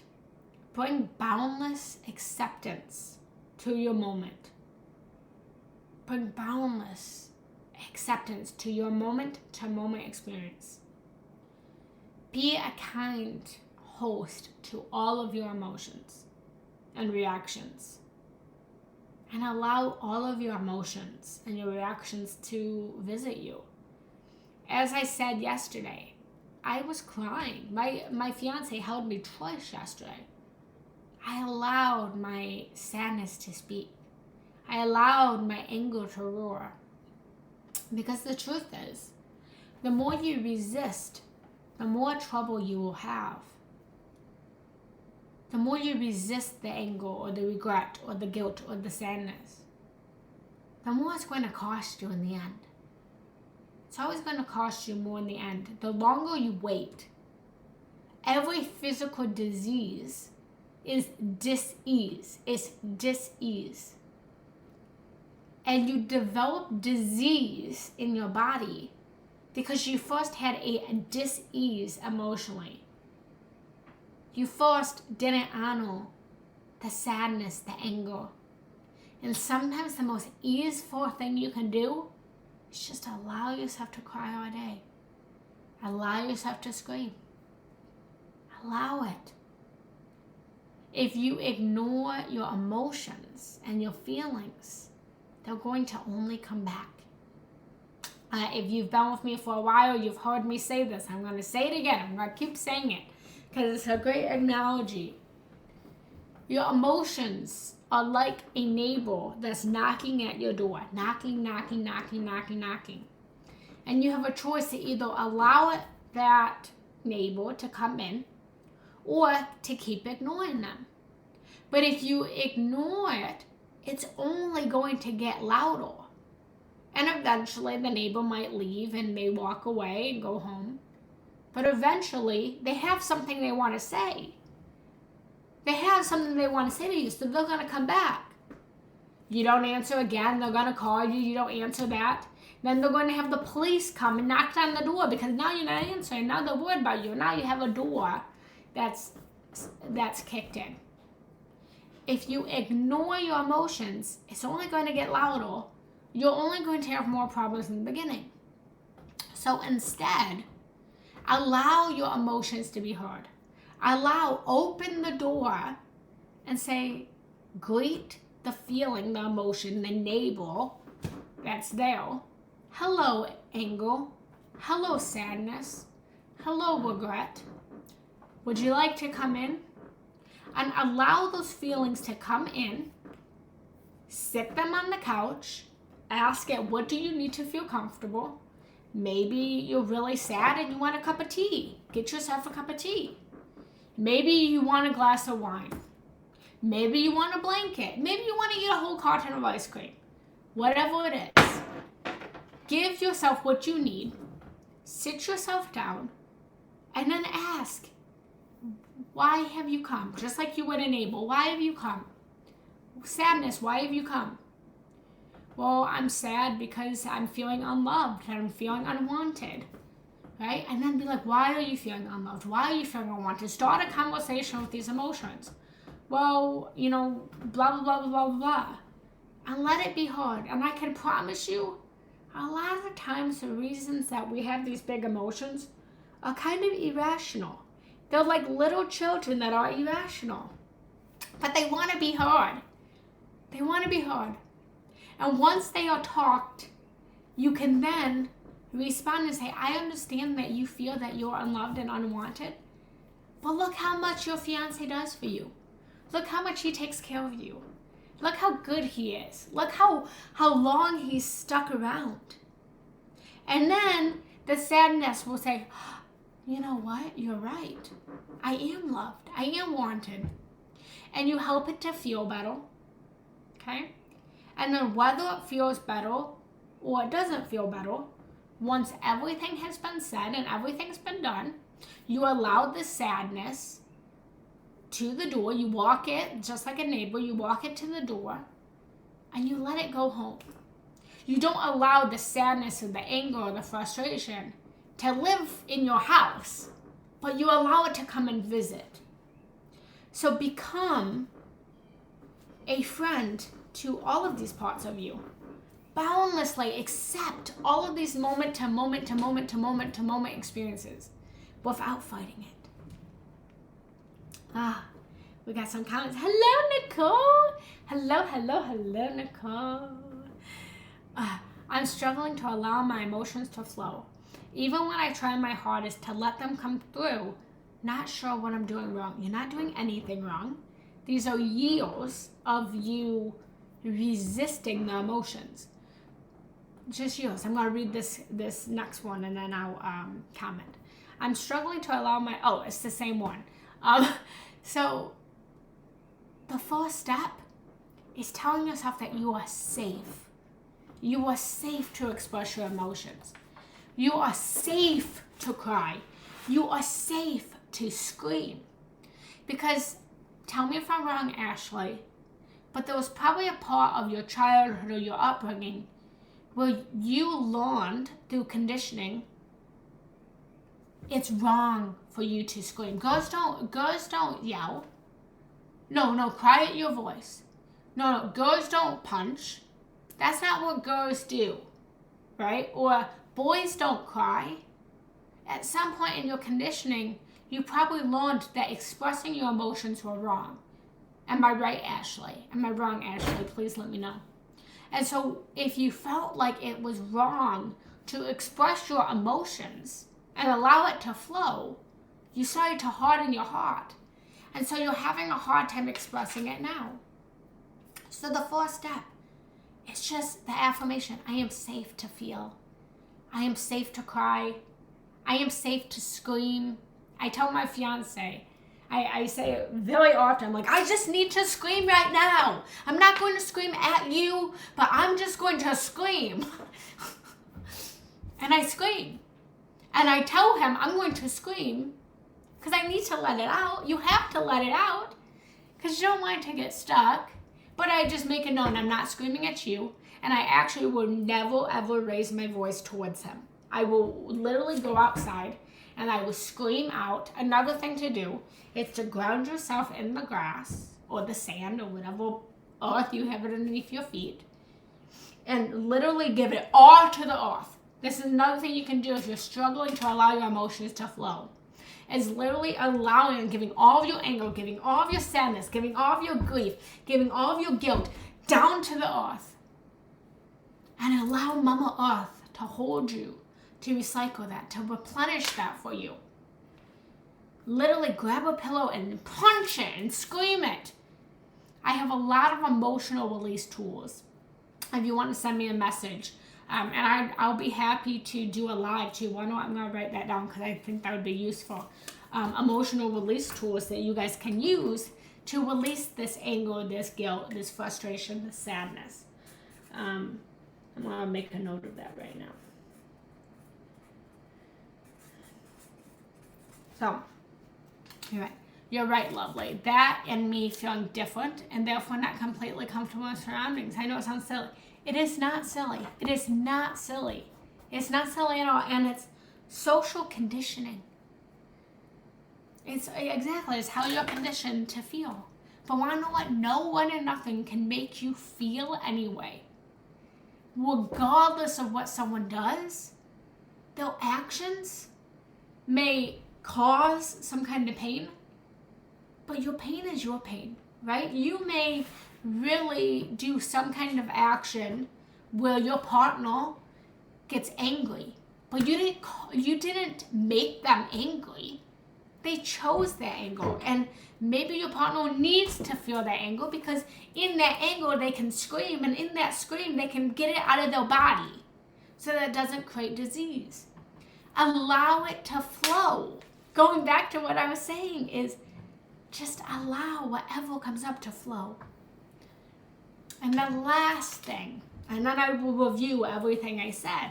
[SPEAKER 1] bring boundless acceptance to your moment. Bring boundless acceptance to your moment-to-moment experience. Be a kind host to all of your emotions and reactions. And allow all of your emotions and your reactions to visit you. As I said yesterday, I was crying. My fiance held me twice yesterday. I allowed my sadness to speak. I allowed my anger to roar. Because the truth is, the more you resist, the more trouble you will have. The more you resist the anger or the regret or the guilt or the sadness, the more it's going to cost you in the end. It's always going to cost you more in the end. The longer you wait, every physical disease is dis-ease. It's dis-ease. And you develop disease in your body because you first had a dis-ease emotionally. You first didn't honor the sadness, the anger. And sometimes the most easeful thing you can do is just allow yourself to cry all day. Allow yourself to scream. Allow it. If you ignore your emotions and your feelings, they're going to only come back. If you've been with me for a while, you've heard me say this. I'm going to say it again. I'm going to keep saying it because it's a great analogy. Your emotions are like a neighbor that's knocking at your door. Knocking, knocking, knocking, knocking, knocking. And you have a choice to either allow that neighbor to come in or to keep ignoring them. But if you ignore it, it's only going to get louder. And eventually the neighbor might leave and may walk away and go home. But eventually they have something they want to say. They have something they want to say to you, so they're going to come back. You don't answer again, they're going to call you, you don't answer that. Then they're going to have the police come and knock on the door because now you're not answering. Now they're worried about you. Now you have a door that's kicked in. If you ignore your emotions, it's only going to get louder. You're only going to have more problems in the beginning. So instead, allow your emotions to be heard. Open the door and say, greet the feeling, the emotion, the neighbor that's there. Hello, anger. Hello, sadness. Hello, regret. Would you like to come in? And allow those feelings to come in. Sit them on the couch. Ask it, what do you need to feel comfortable? Maybe you're really sad and you want a cup of tea. Get yourself a cup of tea. Maybe you want a glass of wine. Maybe you want a blanket. Maybe you want to eat a whole carton of ice cream. Whatever it is. Give yourself what you need. Sit yourself down. And then ask, why have you come? Just like you would a neighbor. Why have you come? Sadness, why have you come? Well, I'm sad because I'm feeling unloved and I'm feeling unwanted, right? And then be like, why are you feeling unloved? Why are you feeling unwanted? Start a conversation with these emotions. Well, blah, blah, blah, blah, blah, blah. And let it be heard. And I can promise you, a lot of the times the reasons that we have these big emotions are kind of irrational. They're like little children that are irrational. But they want to be heard. They want to be heard. And once they are talked, you can then respond and say, I understand that you feel that you're unloved and unwanted, but look how much your fiance does for you. Look how much he takes care of you. Look how good he is. Look how long he's stuck around. And then the sadness will say, you know what? You're right. I am loved. I am wanted. And you help it to feel better. Okay? And then whether it feels better or it doesn't feel better, once everything has been said and everything's been done, you allow the sadness to the door. You walk it, just like a neighbor, you walk it to the door and you let it go home. You don't allow the sadness or the anger or the frustration to live in your house, but you allow it to come and visit. So become a friend to all of these parts of you. Boundlessly accept all of these moment to moment to moment to moment to moment experiences without fighting it. We got some comments. Hello, Nicole. Hello, Nicole. I'm struggling to allow my emotions to flow. Even when I try my hardest to let them come through, not sure what I'm doing wrong. You're not doing anything wrong. These are years of you resisting the emotions. Just years. I'm going to read this next one and then I'll comment. I'm struggling to allow my... Oh, it's the same one. So the first step is telling yourself that you are safe. You are safe to express your emotions. You are safe to cry. You are safe to scream. Because, tell me if I'm wrong, Ashley, but there was probably a part of your childhood or your upbringing where you learned through conditioning it's wrong for you to scream. Girls don't yell. No, quiet your voice. No, girls don't punch. That's not what girls do, right? Or boys don't cry. At some point in your conditioning, you probably learned that expressing your emotions were wrong. Am I right, Ashley? Am I wrong, Ashley? Please let me know. And so if you felt like it was wrong to express your emotions and allow it to flow, you started to harden your heart. And so you're having a hard time expressing it now. So the first step is just the affirmation. I am safe to feel. I am safe to cry. I am safe to scream. I tell my fiance, I say it very often, like, I just need to scream right now. I'm not going to scream at you, but I'm just going to scream. And I scream. And I tell him I'm going to scream because I need to let it out. You have to let it out because you don't want it to get stuck. But I just make it known I'm not screaming at you, and I actually will never ever raise my voice towards him. I will literally go outside and I will scream out. Another thing to do is to ground yourself in the grass or the sand or whatever earth you have it underneath your feet, and literally give it all to the earth. This is another thing you can do if you're struggling to allow your emotions to flow. Is literally allowing and giving all of your anger, giving all of your sadness, giving all of your grief, giving all of your guilt down to the earth. And allow Mama Earth to hold you, to recycle that, to replenish that for you. Literally grab a pillow and punch it and scream it. I have a lot of emotional release tools. If you want to send me a message, and I'll be happy to do a live too. Why not? I'm going to write that down because I think that would be useful. Emotional release tools that you guys can use to release this anger, this guilt, this frustration, this sadness. I'm going to make a note of that right now. So, you're right, lovely. That and me feeling different and therefore not completely comfortable in surroundings. I know it sounds silly. It is not silly. It is not silly. It's not silly at all. And it's social conditioning. It's how you're conditioned to feel. But want to know what? No one and nothing can make you feel anyway. Regardless of what someone does, their actions may cause some kind of pain, but your pain is your pain, right? You may really do some kind of action where your partner gets angry, but you didn't make them angry. They chose their anger, and maybe your partner needs to feel that anger because in that anger they can scream, and in that scream they can get it out of their body so that it doesn't create disease. Allow it to flow. Going back to what I was saying is just allow whatever comes up to flow. And the last thing, and then I will review everything I said,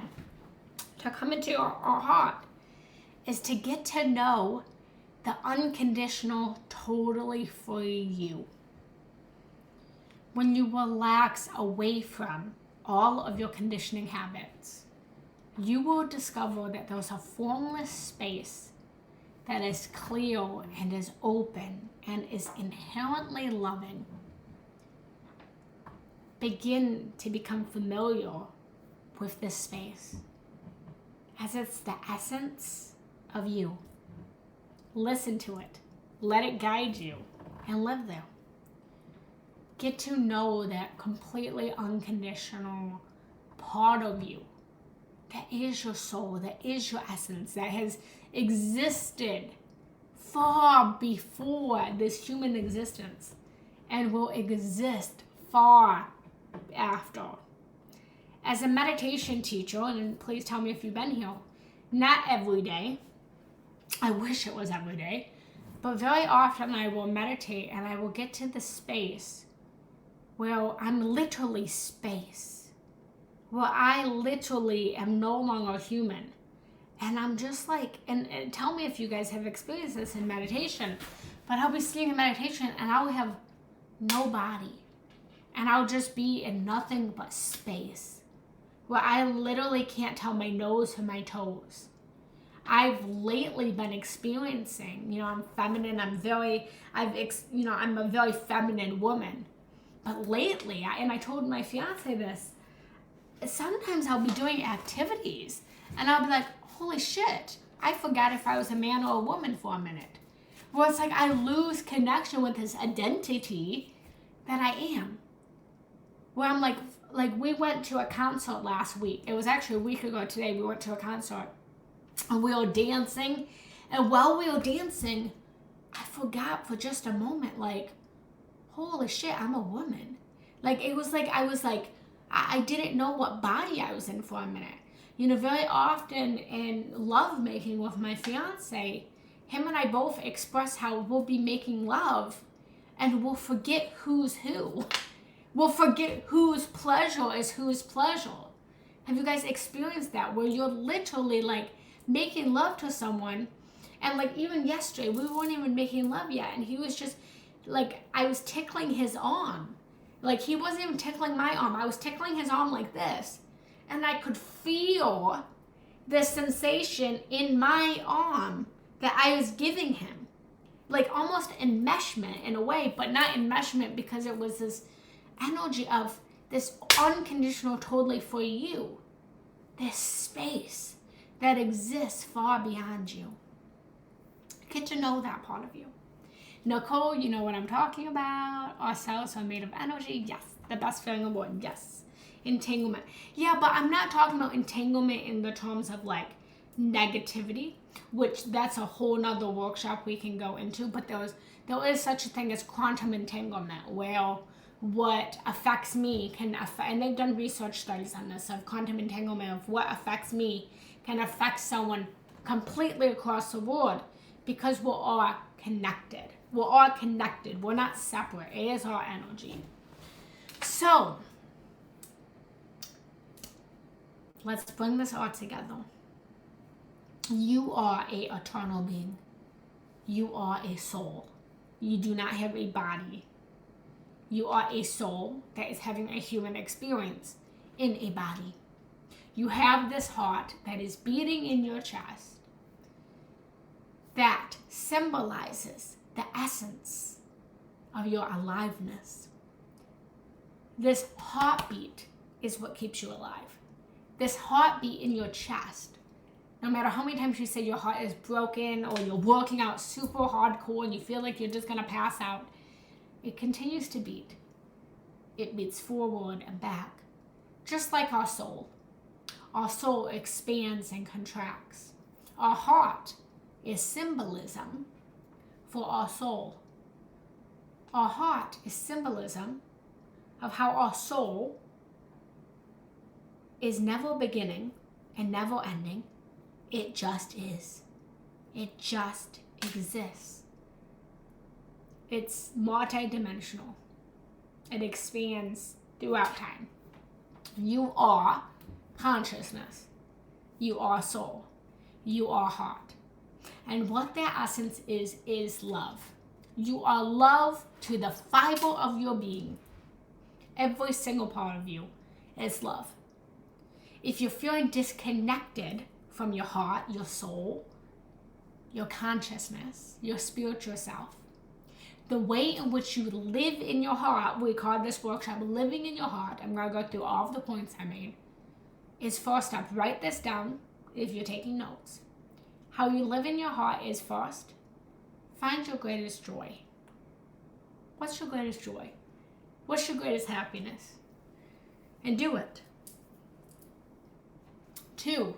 [SPEAKER 1] to come into our heart, is to get to know the unconditional, totally free you. When you relax away from all of your conditioning habits, you will discover that there's a formless space that is clear and is open and is inherently loving. Begin to become familiar with this space as it's the essence of you. Listen to it, let it guide you, and live there. Get to know that completely unconditional part of you that is your soul, that is your essence, that has existed far before this human existence and will exist far after. As a meditation teacher, and please tell me if you've been here, not every day, I wish it was every day, but very often I will meditate and I will get to the space where I'm literally space, where I literally am no longer human. And I'm just like, and tell me if you guys have experienced this in meditation, but I'll be sitting in meditation and I'll have no body. And I'll just be in nothing but space, where I literally can't tell my nose from my toes. I've lately been experiencing, I'm feminine, I'm a very feminine woman. But lately, and I told my fiance this, sometimes I'll be doing activities and I'll be like, holy shit, I forgot if I was a man or a woman for a minute. Where it's like I lose connection with this identity that I am. Where I'm like we went to a concert last week. It was actually a week ago today. We went to a concert and we were dancing. And while we were dancing, I forgot for just a moment, like, holy shit, I'm a woman. Like, it was like, I didn't know what body I was in for a minute. Very often in lovemaking with my fiance, him and I both express how we'll be making love and we'll forget who's who. We'll forget whose pleasure is whose pleasure. Have you guys experienced that? Where you're literally like making love to someone, and like even yesterday, we weren't even making love yet, and he was just like I was tickling his arm. Like he wasn't even tickling my arm. I was tickling his arm like this. And I could feel the sensation in my arm that I was giving him. Like almost enmeshment in a way, but not enmeshment because it was this energy of this unconditional totally for you. This space that exists far beyond you. Get to know that part of you. Nicole, you know what I'm talking about. Our cells are made of energy. Yes. The best feeling in the world. Yes. Entanglement. Yeah, but I'm not talking about entanglement in the terms of like negativity, which that's a whole nother workshop we can go into. But there is such a thing as quantum entanglement, where what affects me can affect, and they've done research studies on this, of quantum entanglement, of what affects me can affect someone completely across the world, because we're all connected. We're all connected. We're not separate. It is our energy. So, let's bring this all together. You are an eternal being. You are a soul. You do not have a body. You are a soul that is having a human experience in a body. You have this heart that is beating in your chest that symbolizes the essence of your aliveness. This heartbeat is what keeps you alive. This heartbeat in your chest, no matter how many times you say your heart is broken or you're working out super hardcore and you feel like you're just going to pass out, it continues to beat. It beats forward and back, just like our soul. Our soul expands and contracts. Our heart is symbolism for our soul. Our heart is symbolism of how our soul is never beginning and never ending. It just is. It just exists. It's multidimensional. It expands throughout time. You are consciousness. You are soul. You are heart. And what that essence is love. You are love to the fiber of your being. Every single part of you is love. If you're feeling disconnected from your heart, your soul, your consciousness, your spiritual self, the way in which you live in your heart, we call this workshop living in your heart. I'm going to go through all of the points I made. Is first step, write this down if you're taking notes. How you live in your heart is first, find your greatest joy. What's your greatest joy? What's your greatest happiness? And do it. 2,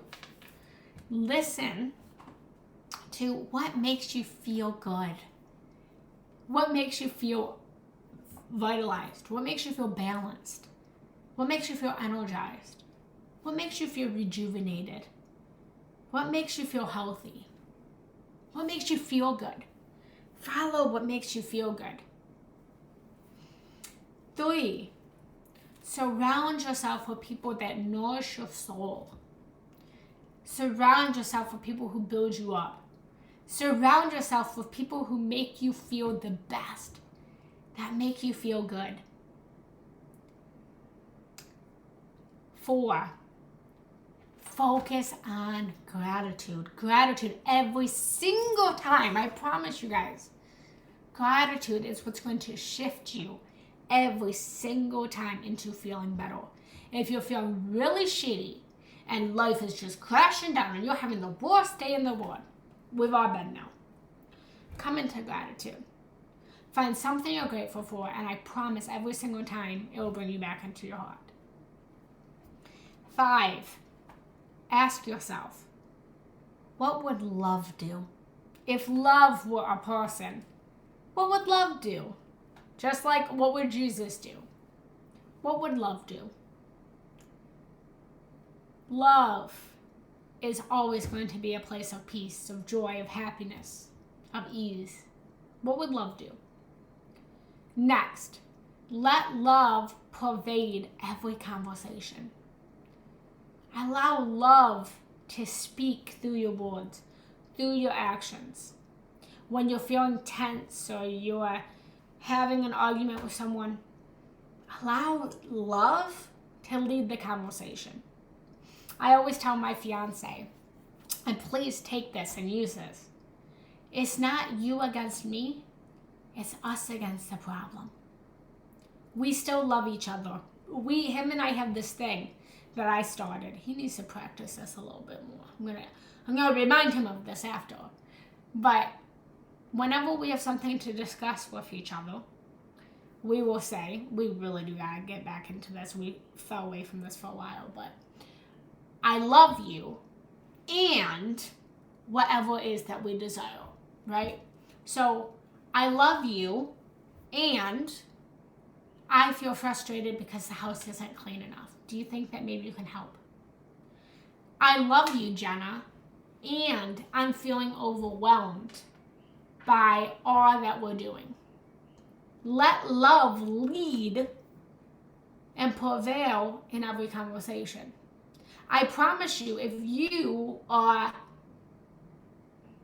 [SPEAKER 1] listen to what makes you feel good. What makes you feel vitalized? What makes you feel balanced? What makes you feel energized? What makes you feel rejuvenated? What makes you feel healthy? What makes you feel good? Follow what makes you feel good. 3, surround yourself with people that nourish your soul. Surround yourself with people who build you up. Surround yourself with people who make you feel the best, that make you feel good. 4, focus on gratitude. Gratitude every single time. I promise you guys. Gratitude is what's going to shift you every single time into feeling better. If you're feeling really shitty and life is just crashing down and you're having the worst day in the world, we've all been now. Come into gratitude. Find something you're grateful for, and I promise every single time it will bring you back into your heart. 5, ask yourself, what would love do? If love were a person, what would love do? Just like what would Jesus do? What would love do? Love is always going to be a place of peace, of joy, of happiness, of ease. What would love do? Next, let love pervade every conversation. Allow love to speak through your words, through your actions. When you're feeling tense or you're having an argument with someone, allow love to lead the conversation. I always tell my fiance, and please take this and use this, it's not you against me, it's us against the problem. We still love each other. Him and I have this thing that I started. He needs to practice this a little bit more. I'm gonna remind him of this after. But whenever we have something to discuss with each other, we will say, we really do gotta get back into this. We fell away from this for a while, but I love you and whatever it is that we desire, right? So I love you and I feel frustrated because the house isn't clean enough. Do you think that maybe you can help? I love you, Genna, and I'm feeling overwhelmed by all that we're doing. Let love lead and prevail in every conversation. I promise you, if you are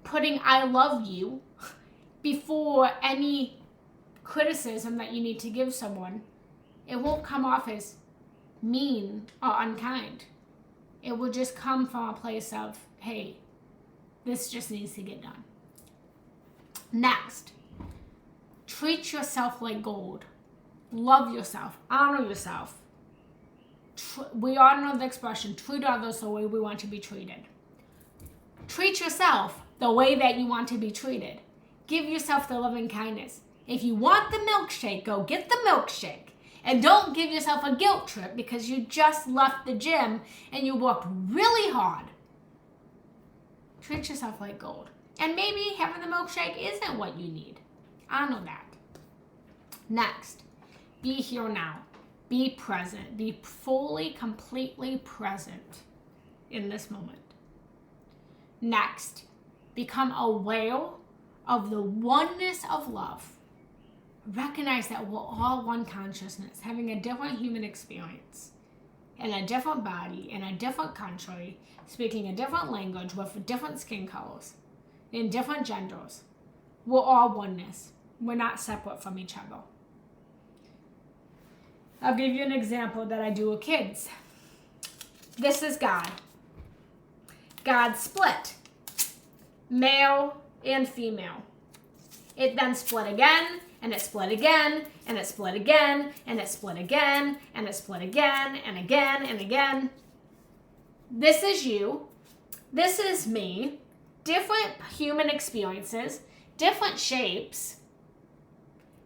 [SPEAKER 1] putting I love you before any criticism that you need to give someone, it won't come off as mean or unkind. It will just come from a place of, hey, this just needs to get done. Next, treat yourself like gold. Love yourself. Honor yourself. We all know the expression, treat others the way we want to be treated. Treat yourself the way that you want to be treated. Give yourself the loving kindness. If you want the milkshake, go get the milkshake. And don't give yourself a guilt trip because you just left the gym and you worked really hard. Treat yourself like gold. And maybe having the milkshake isn't what you need. Honor that. Next, be here now. Be present. Be fully, completely present in this moment. Next, become aware of the oneness of love. Recognize that we're all one consciousness, having a different human experience, in a different body, in a different country, speaking a different language with different skin colors, in different genders. We're all oneness. We're not separate from each other. I'll give you an example that I do with kids. This is God. God split male and female. It then split again, and it split again, and it split again, and it split again, and it split again, and again, and again. This is you. This is me. Different human experiences, different shapes,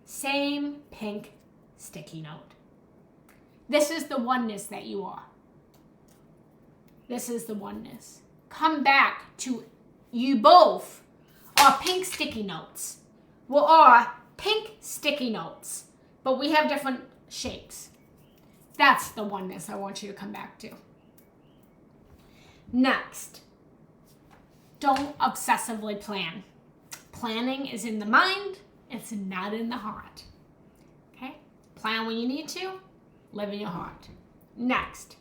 [SPEAKER 1] same pink sticky note. This is the oneness that you are. This is the oneness. Come back to you both are pink sticky notes. We are pink sticky notes, but we have different shapes. That's the oneness I want you to come back to. Next, don't obsessively plan. Planning is in the mind, it's not in the heart. Okay? Plan when you need to, live in your heart. Next,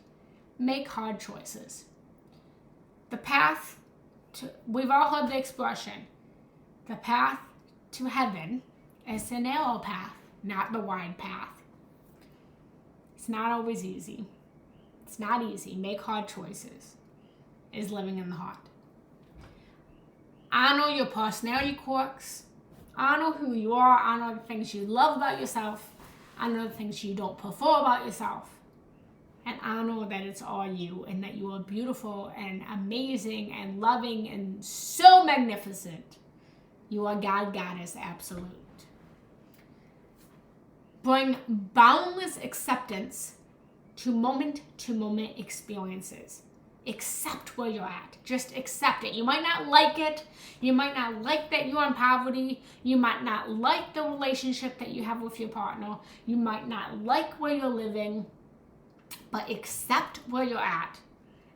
[SPEAKER 1] make hard choices. The path to, we've all heard the expression, the path to heaven is the narrow path, not the wide path. It's not always easy. It's not easy. Make hard choices is living in the heart. Honor your personality quirks. Honor who you are. Honor the things you love about yourself. Honor the things you don't prefer about yourself. And honor that it's all you and that you are beautiful and amazing and loving and so magnificent. You are God, Goddess, absolute. Bring boundless acceptance to moment experiences. Accept where you're at. Just accept it. You might not like it. You might not like that you're in poverty. You might not like the relationship that you have with your partner. You might not like where you're living. But accept where you're at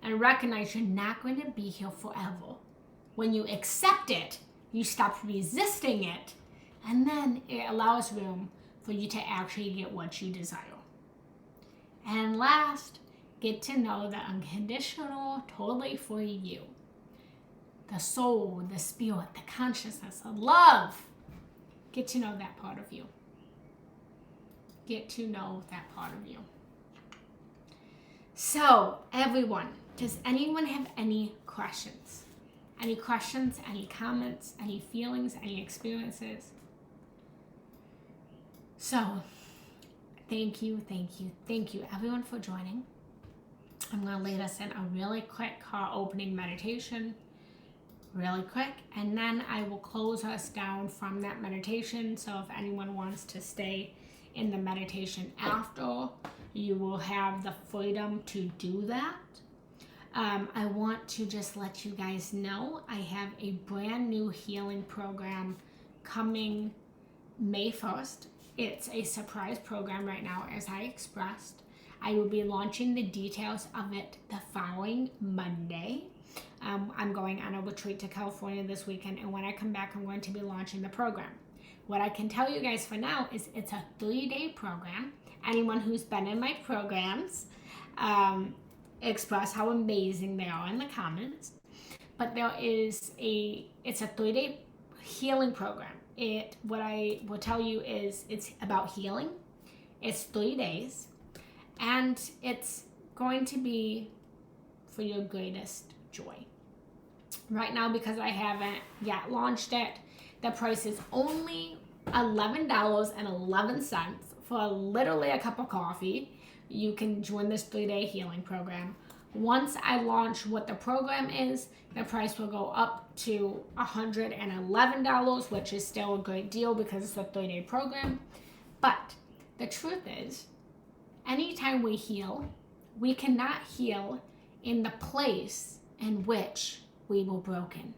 [SPEAKER 1] and recognize you're not going to be here forever. When you accept it, you stop resisting it, and then it allows room for you to actually get what you desire. And last, get to know the unconditional, totally for you. The soul, the spirit, the consciousness, the love. Get to know that part of you. get to know that part of you. So, everyone, does anyone have any questions? Any questions, any comments, any feelings, any experiences? So, thank you everyone for joining. I'm going to lead us in a really quick heart opening meditation, really quick, and then I will close us down from that meditation. So if anyone wants to stay in the meditation after, you will have the freedom to do that. I want to just let you guys know I have a brand new healing program coming May 1st. It's a surprise program right now, as I expressed. I will be launching the details of it the following Monday. I'm going on a retreat to California this weekend, and when I come back, I'm going to be launching the program. What I can tell you guys for now is it's a 3-day program. Anyone who's been in my programs, express how amazing they are in the comments. But it's a 3-day healing program. What I will tell you is it's about healing. It's 3 days, and it's going to be for your greatest joy. Right now, because I haven't yet launched it, the price is only $11.11 for literally a cup of coffee. You can join this 3-day healing program. Once I launch what the program is, the price will go up to $111, which is still a great deal because it's a 3-day program. But the truth is, anytime we heal, we cannot heal in the place in which we were broken,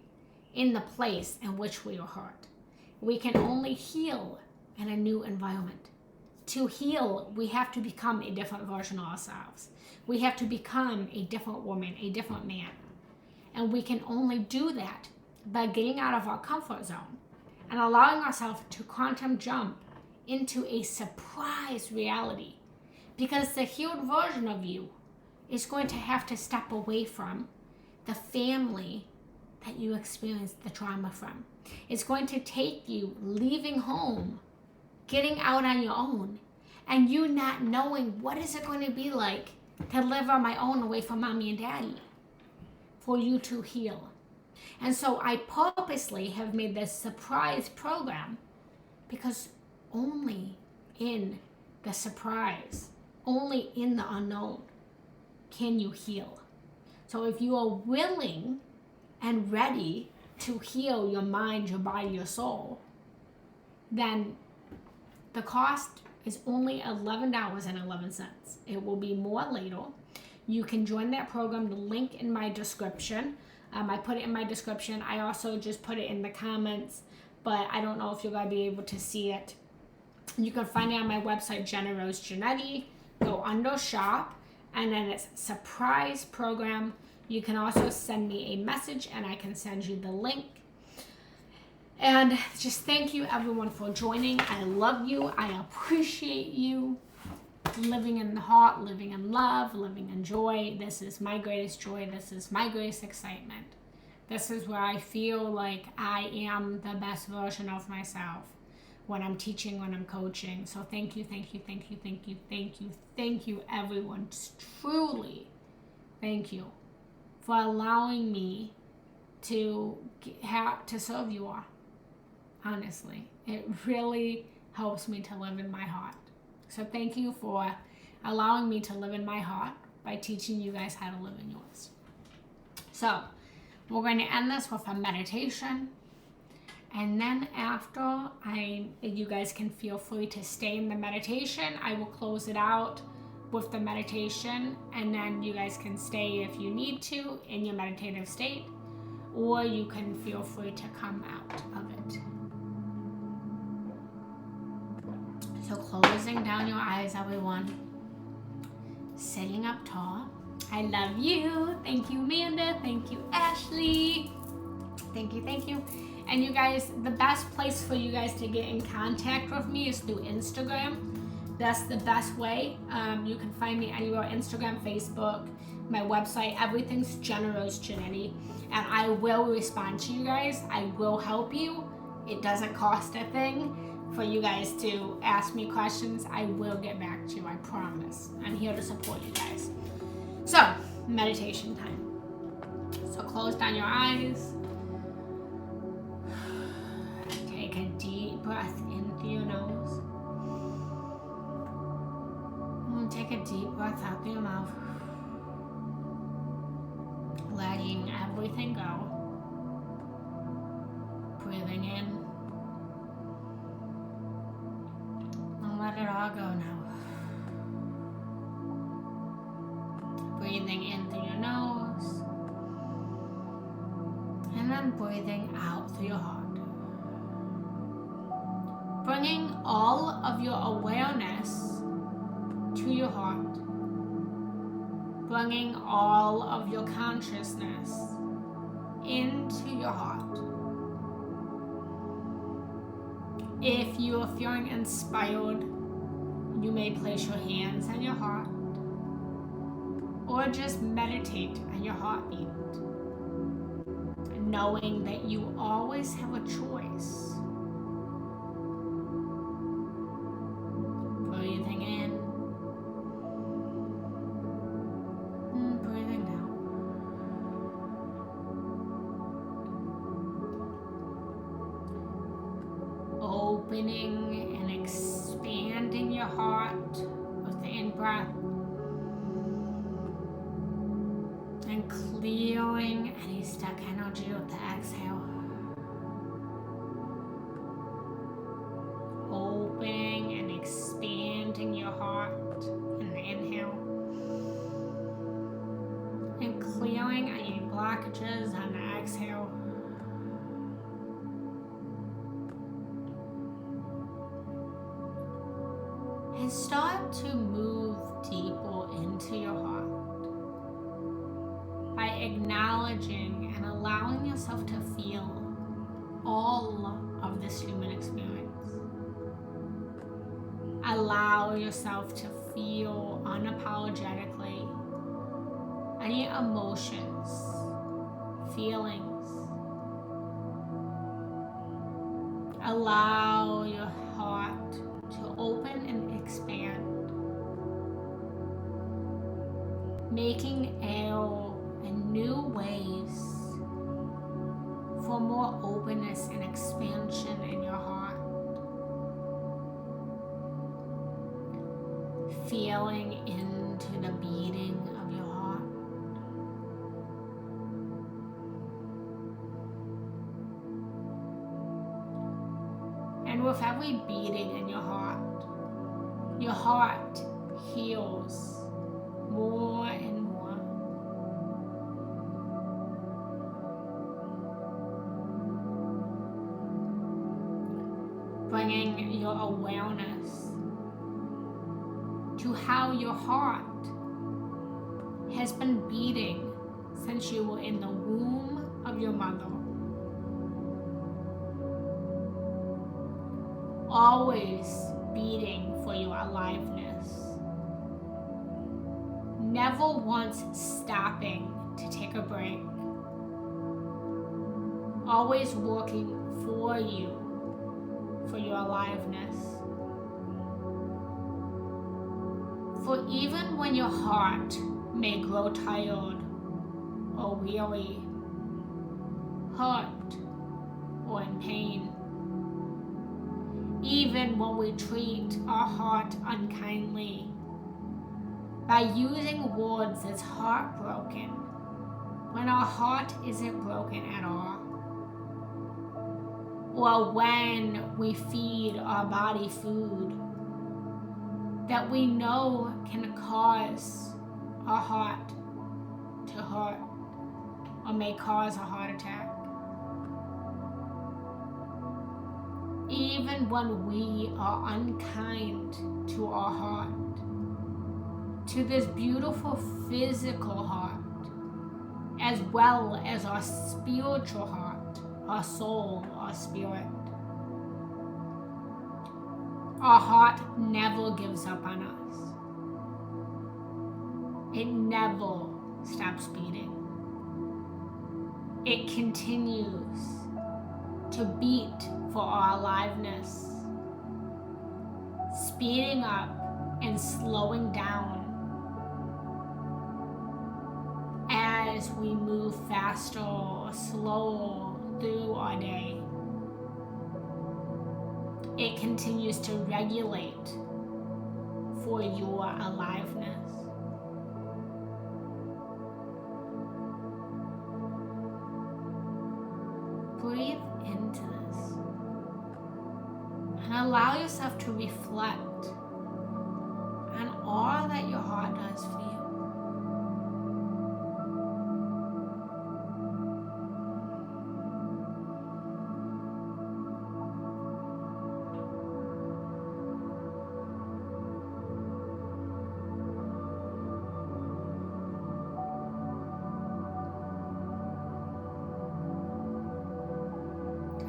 [SPEAKER 1] in the place in which we were hurt. We can only heal in a new environment. To heal, we have to become a different version of ourselves. We have to become a different woman, a different man. And we can only do that by getting out of our comfort zone and allowing ourselves to quantum jump into a surprise reality. Because the healed version of you is going to have to step away from the family that you experienced the trauma from. It's going to take you leaving home, getting out on your own, and you not knowing what is it going to be like to live on my own away from mommy and daddy, for you to heal. And so I purposely have made this surprise program because only in the surprise, only in the unknown can you heal. So if you are willing and ready to heal your mind, your body, your soul, then the cost is only $11.11. It will be more later. You can join that program. The link in my description. I put it in my description. I also just put it in the comments, but I don't know if you're going to be able to see it. You can find it on my website, Genna Rose Giannetti. Go under shop, and then it's surprise program. You can also send me a message, and I can send you the link. And just thank you everyone for joining. I love you. I appreciate you. Living in the heart, living in love, living in joy. This is my greatest joy. This is my greatest excitement. This is where I feel like I am the best version of myself when I'm teaching, when I'm coaching. So thank you everyone. Truly, thank you for allowing me to serve you all. Honestly, it really helps me to live in my heart. So thank you for allowing me to live in my heart by teaching you guys how to live in yours. So we're going to end this with a meditation. And then after, you guys can feel free to stay in the meditation. I will close it out with the meditation, and then you guys can stay if you need to in your meditative state, or you can feel free to come out of it. So closing down your eyes, everyone. Sitting up tall. I love you. Thank you, Amanda. Thank you, Ashley. Thank you. And you guys, the best place for you guys to get in contact with me is through Instagram. That's the best way. You can find me anywhere, Instagram, Facebook, my website, everything's Genna Rose Giannetti. And I will respond to you guys. I will help you. It doesn't cost a thing for you guys to ask me questions. I will get back to you, I promise. I'm here to support you guys. So, meditation time. So close down your eyes. Take a deep breath in through your nose. And take a deep breath out through your mouth. Letting everything go. Breathing in. And let it all go now. Breathing in through your nose. And then breathing out through your heart. Bringing all of your awareness to your heart. Bringing all of your consciousness into your heart. If you are feeling inspired, you may place your hands on your heart or just meditate on your heartbeat, knowing that you always have a choice. Breathing in and breathing out. Opening and expanding your heart with the in-breath. And clearing any stuck energy with the exhale. Opening and expanding your heart in the inhale. And clearing any blockages on the exhale. And start to move deeper into your heart by acknowledging and allowing yourself to feel all of this human experience. Allow yourself to feel unapologetically any emotions, feelings. Allow your heart to open and expand, making air in new ways for more openness and expansion in your heart. Feeling into the beating of your heart. And with every beating in your heart heals more and more. Bringing your awareness to how your heart has been beating since you were in the womb of your mother. Always beating for your aliveness. Never once stopping to take a break. Always working for you, for your aliveness. For even when your heart may grow tired or weary, hurt or in pain, even when we treat our heart unkindly by using words as heartbroken, when our heart isn't broken at all, or when we feed our body food that we know can cause our heart to hurt or may cause a heart attack. Even when we are unkind to our heart, to this beautiful physical heart, as well as our spiritual heart, our soul, our spirit. Our heart never gives up on us. It never stops beating. It continues to beat for our aliveness speeding up and slowing down as we move faster or slower through our day. It continues to regulate for your aliveness. Breathe into this and allow yourself to reflect on all that your heart does for you.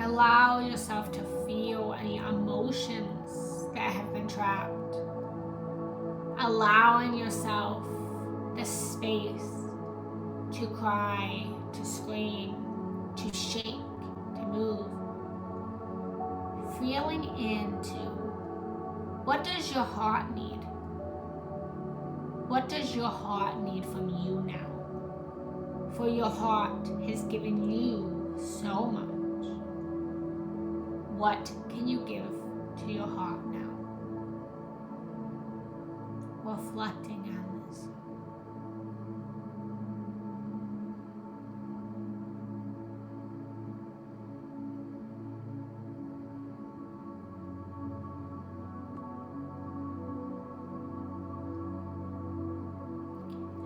[SPEAKER 1] Allow yourself to feel any emotions that have been trapped. Allowing yourself the space to cry, to scream, to shake, to move. Feeling into what does your heart need? What does your heart need from you now? For your heart has given you so much. What can you give to your heart now? Reflecting on this.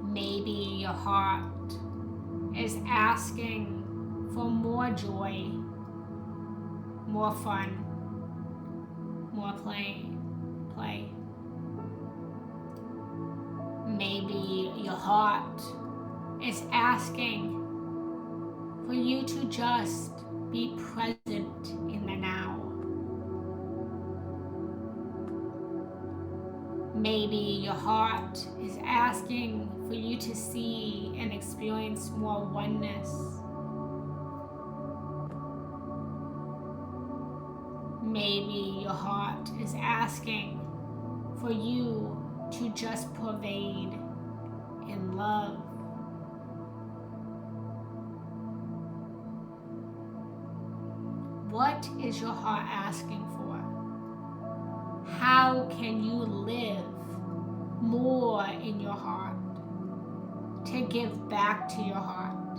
[SPEAKER 1] Maybe your heart is asking for more joy, more fun, more play. Maybe your heart is asking for you to just be present in the now. Maybe your heart is asking for you to see and experience more oneness. Maybe your heart is asking for you to just pervade in love. What is your heart asking for? How can you live more in your heart? To give back to your heart.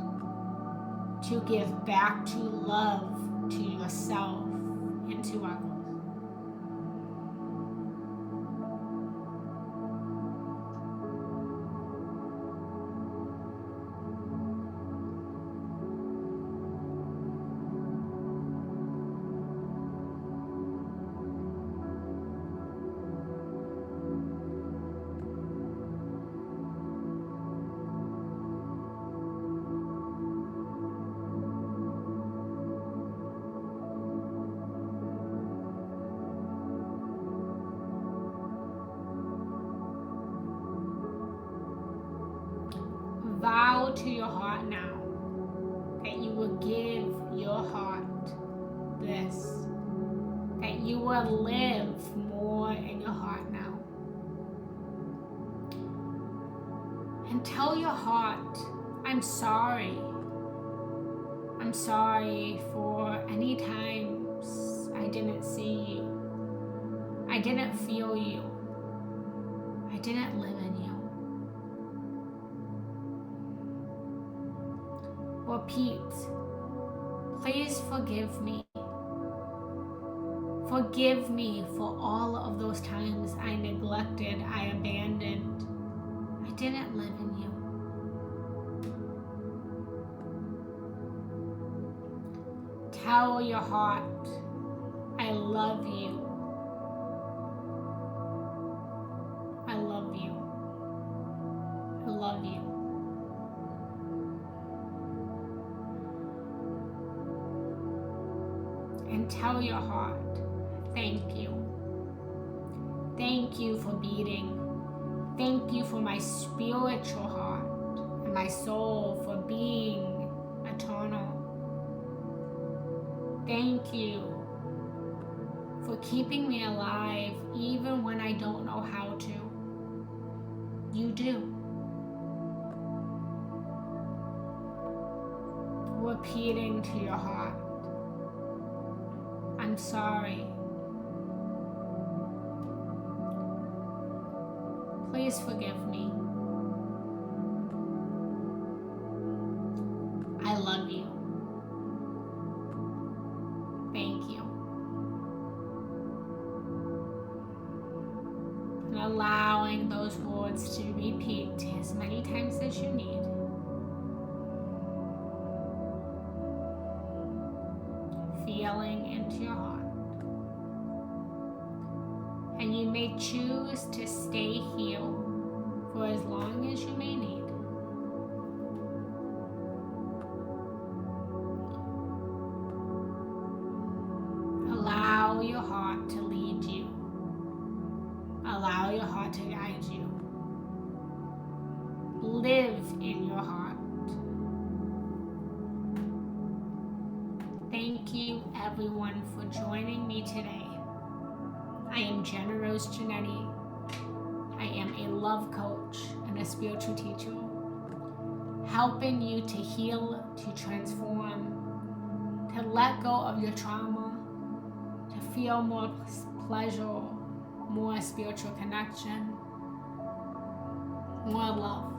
[SPEAKER 1] To give back to love, to yourself, and to others. Vow to your heart now that you will give your heart this, that you will live more in your heart now. And tell your heart, I'm sorry. I'm sorry for any times I didn't see you. I didn't feel you. I didn't live in you. Repeat, please forgive me. Forgive me for all of those times I neglected, I abandoned. I didn't live in you. Tell your heart, I love you. I love you. I love you. And tell your heart, thank you. Thank you for beating. Thank you for my spiritual heart and my soul for being eternal. Thank you for keeping me alive even when I don't know how to. You do. Repeating to your heart, I'm sorry. Please forgive me. I love you. Thank you. And allowing those words to repeat as many times as you need. Feeling into your heart. And you may choose to stay here for as long as you may need. Allow your heart to lead you. Allow your heart to guide you. Live in your heart. Thank you everyone for joining me today. I am Genna Rose Giannetti. I am a love coach and a spiritual teacher, helping you to heal, to transform, to let go of your trauma, to feel more pleasure, more spiritual connection, more love.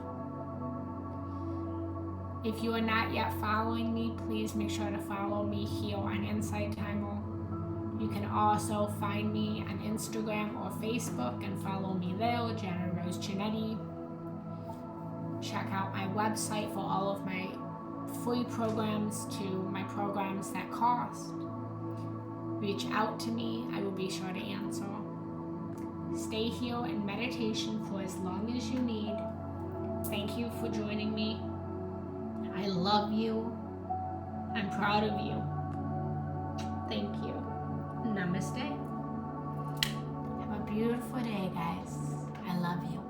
[SPEAKER 1] If you are not yet following me, please make sure to follow me here on Insight Timer. You can also find me on Instagram or Facebook and follow me there, Genna Rose Giannetti. Check out my website for all of my free programs to my programs that cost. Reach out to me, I will be sure to answer. Stay here in meditation for as long as you need. Thank you for joining me. I love you. I'm proud of you. Thank you. Namaste. Have a beautiful day, guys. I love you.